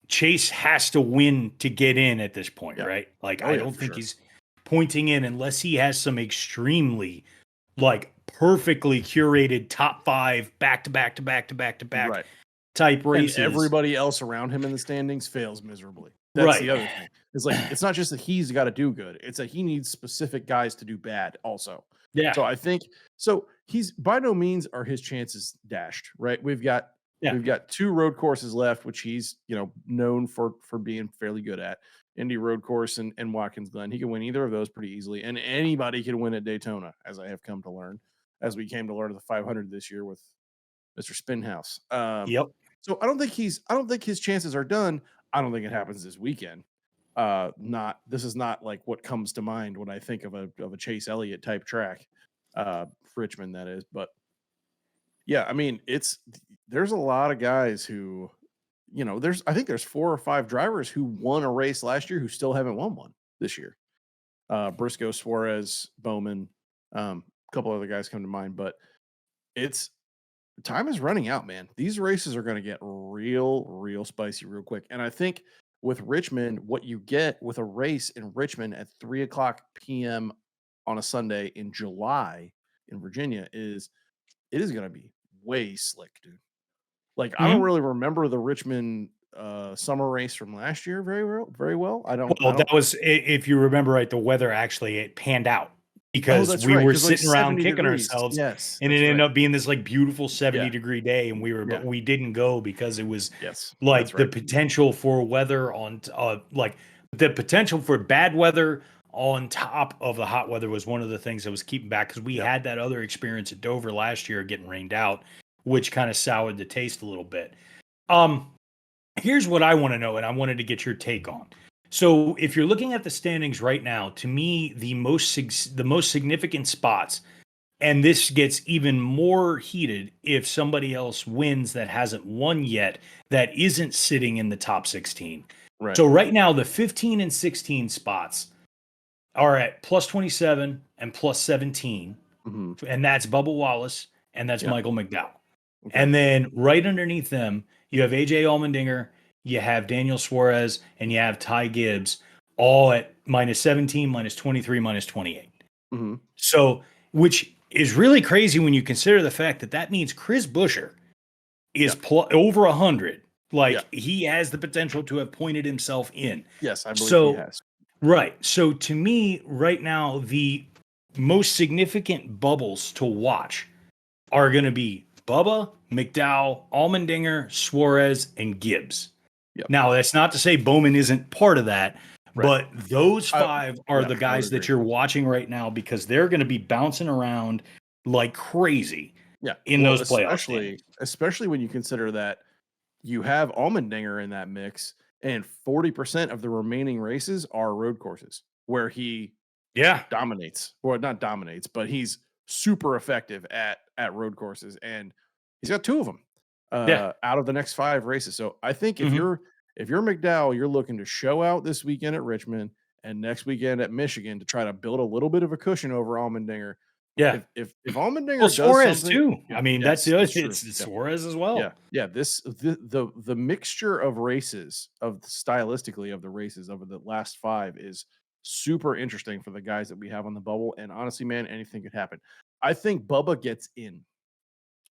Chase has to win to get in at this point, right? Like, I don't think he's pointing in unless he has some extremely, like, perfectly curated top 5 back to back type races. And everybody else around him in the standings fails miserably. That's the other thing. It's like, it's not just that he's got to do good. It's that he needs specific guys to do bad also. Yeah. So I think, he's by no means are his chances dashed, right? We've got 2 road courses left, which he's, known for being fairly good at. Indy Road Course and Watkins Glen. He can win either of those pretty easily. And anybody can win at Daytona, as I have come to learn, as we came to learn at the 500 this year with Mr. Spinhouse. So I don't think his chances are done. I don't think it happens this weekend. This is not like what comes to mind when I think of a Chase Elliott type track, Richmond, that is. But yeah, I mean, there's a lot of guys who, I think there's 4 or 5 drivers who won a race last year who still haven't won one this year. Briscoe, Suarez, Bowman, a couple other guys come to mind, but time is running out, man. These races are going to get real spicy real quick. And I think with Richmond, what you get with a race in Richmond at 3:00 p.m. on a Sunday in July in Virginia it is going to be way slick, dude. Like, I don't really remember the Richmond summer race from last year very well. That was, if you remember right, the weather actually, it panned out because we were sitting around kicking ourselves, and it ended up being this like beautiful 70-degree day, and but we didn't go because it was like the potential for weather on like the potential for bad weather on top of the hot weather was one of the things that was keeping back, because we had that other experience at Dover last year getting rained out, which kind of soured the taste a little bit. Here's what I want to know, and I wanted to get your take on. So if you're looking at the standings right now, to me, the most significant spots, and this gets even more heated if somebody else wins that hasn't won yet, that isn't sitting in the top 16. Right. So right now, the 15 and 16 spots are at plus 27 and plus 17. And that's Bubba Wallace, and that's Michael McDowell. Okay. And then right underneath them, you have AJ Allmendinger, you have Daniel Suarez, and you have Ty Gibbs, all at minus 17, minus 23, minus 28. So, which is really crazy when you consider the fact that means Chris Buescher is over 100. Like, he has the potential to have pointed himself in. Yes, I believe he has. Right. So, to me, right now, the most significant bubbles to watch are going to be Bubba, McDowell, Allmendinger, Suarez, and Gibbs. Now, that's not to say Bowman isn't part of that, but those 5 are the guys that you're watching right now, because they're going to be bouncing around like crazy in those playoffs. Especially when you consider that you have Allmendinger in that mix, and 40% of the remaining races are road courses where he dominates. Well, not dominates, but he's super effective at road courses, and he's got 2 of them. Yeah. out of the next 5 races. So I think Mhm. if you're McDowell, you're looking to show out this weekend at Richmond and next weekend at Michigan to try to build a little bit of a cushion over Allmendinger. Yeah. If Well, Allmendinger does Suarez something, too. yeah, I mean, that's yes, the other that's true. it's Yeah. Suarez as Yeah, well. yeah. The mixture of races of stylistically of the races over the last 5 is super interesting for the guys that we have on the bubble. And honestly, man, anything could happen. I think Bubba gets in.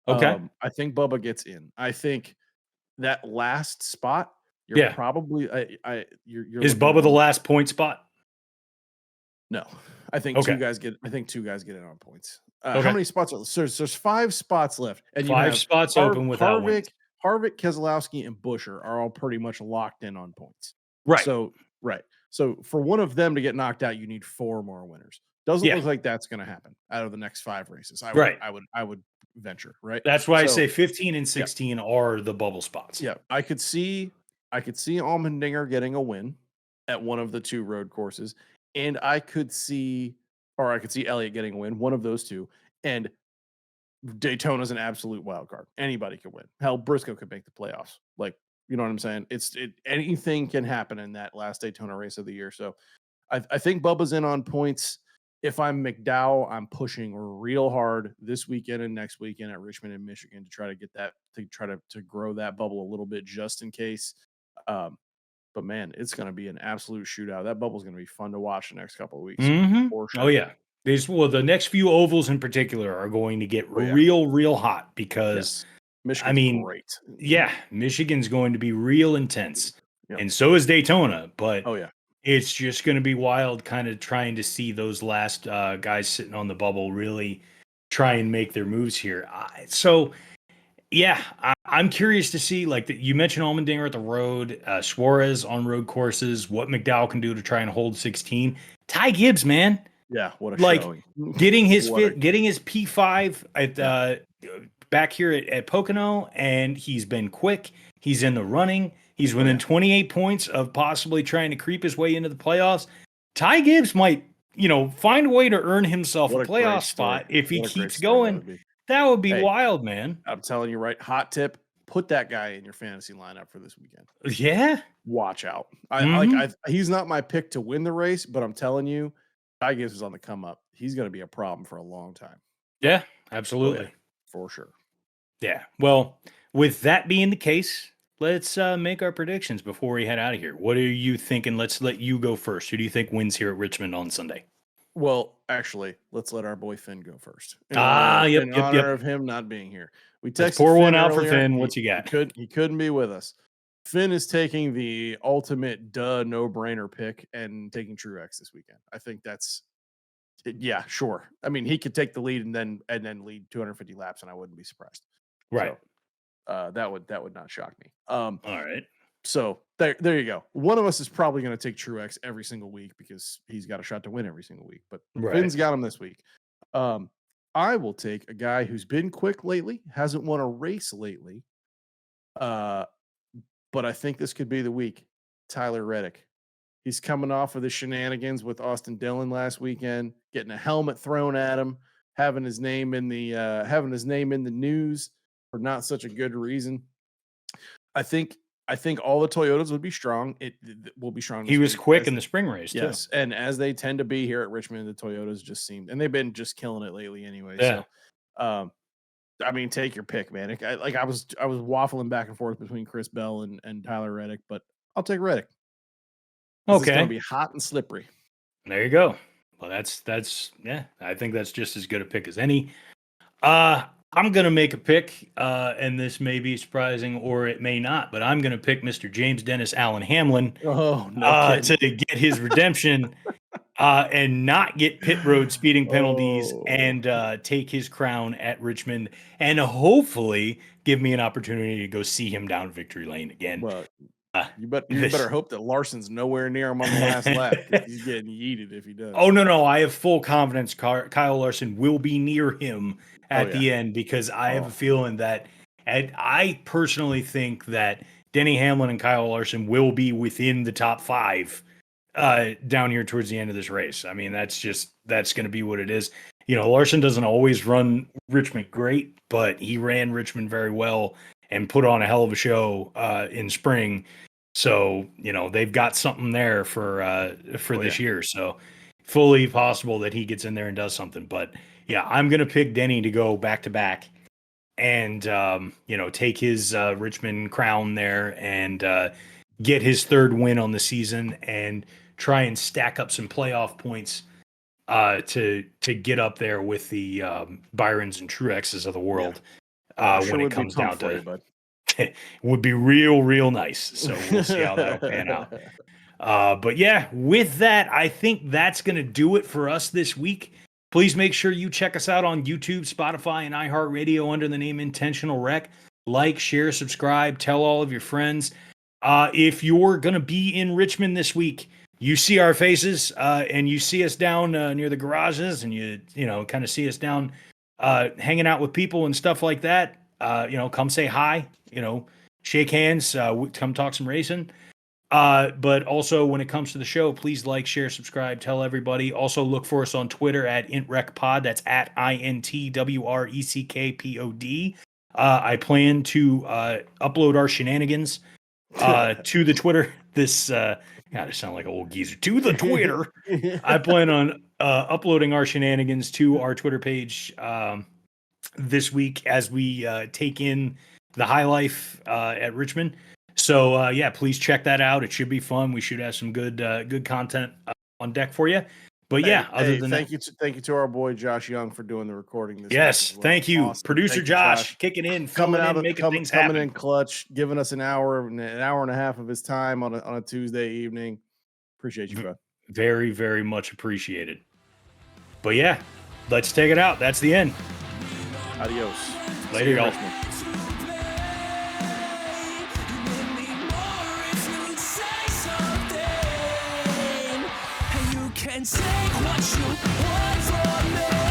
Okay. I think Bubba gets in. I think that last spot, you're Yeah. probably you're Is looking at Bubba the almost last point spot? no. I think Okay. 2 guys get in on points. How Okay. many spots are there's 5 spots left, and you 5 have spots open without wins. Harvick, Keselowski, and Busher are all pretty much locked in on points. Right. So right. So for one of them to get knocked out, you need 4 more winners. Doesn't Yeah. look like that's gonna happen out of the next 5 races. Right. I would venture, right? That's why I So say 15 and yeah. 16 are the bubble spots. Yeah, I could see Allmendinger getting a win at one of the 2 road courses, and I could see Elliott getting a win, one of those 2, and Daytona's an absolute wild card. Anybody could win. Hell, Briscoe could make the playoffs. Like, you know what I'm saying? Anything can happen in that last Daytona race of the year. So I think Bubba's in on points. If I'm McDowell, I'm pushing real hard this weekend and next weekend at Richmond and Michigan to try to get that to grow that bubble a little bit just in case. Um, but man, it's going to be an absolute shootout. That bubble's going to be fun to watch the next couple of weeks for Oh sure. yeah. The next few ovals in particular are going to get Oh, yeah. real hot because Yes, Michigan's I mean, great. yeah, Michigan's going to be real intense. Yep. And so is Daytona, but Oh yeah. it's just going to be wild kind of trying to see those last guys sitting on the bubble really try and make their moves here. Yeah, I'm curious to see, like you mentioned Allmendinger at the road, Suarez on road courses, what McDowell can do to try and hold 16. Ty Gibbs, man, Yeah, what a like showing. getting his What a- getting his P5 at Yeah. back here at Pocono, and he's been quick. He's in the running. He's Oh, within yeah. 28 points of possibly trying to creep his way into the playoffs. Ty Gibbs might, find a way to earn himself a What a great playoff story. spot if he What a great keeps story that going. would be. That would be Hey, wild, man. I'm telling you, right? Hot tip: put that guy in your fantasy lineup for this weekend. Yeah. Watch out. Mhm. He's not my pick to win the race, but I'm telling you, Ty Gibbs is on the come up. He's going to be a problem for a long time. Yeah, Oh yeah, absolutely. for sure. Yeah. Well, with that being the case, let's make our predictions before we head out of here. What are you thinking? Let's let you go first. Who do you think wins here at Richmond on Sunday? Well, actually, let's let our boy Finn go first Yep, in yep, honor yep. of him not being here. We Let's texted pour one Finn out for earlier. Finn. What you got? He couldn't be with us. Finn is taking the ultimate no brainer pick and taking Truex this weekend. I think that's yeah, sure. I mean, he could take the lead and then lead 250 laps, and I wouldn't be surprised. Right. So that would not shock me. All right. So there you go. One of us is probably going to take Truex every single week because he's got a shot to win every single week. But Right. Finn's got him this week. I will take a guy who's been quick lately, hasn't won a race lately. But I think this could be the week. Tyler Reddick. He's coming off of the shenanigans with Austin Dillon last weekend, getting a helmet thrown at him, having his name in the news for not such a good reason. I think all the Toyotas would be strong. It will be strong. He this was week, quick in the spring race, too. yes, and as they tend to be here at Richmond, the Toyotas just seemed, and they've been just killing it lately anyway. Yeah. So, I mean, take your pick, man. I was waffling back and forth between Chris Bell and Tyler Reddick, but I'll take Reddick. It's going to Okay. be hot and slippery. There you go. Well, that's yeah. I think that's just as good a pick as any. I'm gonna make a pick, and this may be surprising or it may not, but I'm gonna pick Mr. James Dennis Allen Hamlin Oh, no to kidding. get his redemption and not get pit road speeding penalties Oh. and take his crown at Richmond and hopefully give me an opportunity to go see him down victory lane again. Well, Uh, you better this- hope that Larson's nowhere near him on the last lap because he's getting yeeted if he does. Oh no, I have full confidence Kyle Larson will be near him at the end because I have a feeling that, and I personally think that Denny Hamlin and Kyle Larson will be within the top 5 down here towards the end of this race. I mean, that's going to be what it is. Larson doesn't always run Richmond great, but he ran Richmond very well and put on a hell of a show in spring. So, they've got something there for this year. So fully possible that he gets in there and does something. But yeah, I'm going to pick Denny to go back to back and, take his Richmond crown there and get his third win on the season and try and stack up some playoff points to get up there with the Byrons and Truexes of the world when it comes down to it. It would be real nice. So we'll see how that'll pan out. But yeah, with that, I think that's going to do it for us this week. Please make sure you check us out on YouTube, Spotify, and iHeartRadio under the name Intentional Rec. Like, share, subscribe, tell all of your friends. If you're going to be in Richmond this week, you see our faces and you see us down near the garages and you kind of see us down hanging out with people and stuff like that. Come say hi, shake hands, come talk some racing. But also when it comes to the show, please like, share, subscribe, tell everybody. Also look for us on Twitter at intwreckpod. That's at INTWRECKPOD. I plan to upload our shenanigans to the Twitter. God, I sound like an old geezer. To the Twitter. I plan on uploading our shenanigans to our Twitter page this week as we take in the high life at Richmond. So yeah, please check that out. It should be fun. We should have some good content on deck for you. But yeah, other than thank you to our boy Josh Young for doing the recording this yes, week. Well. Thank you, awesome. Producer thank Josh, kicking in, coming in clutch, giving us an hour and a half of his time on a Tuesday evening. Appreciate you, bro. Very, very much appreciated. But yeah, let's take it out. That's the end. Adios. Later, y'all. Take what you want from me.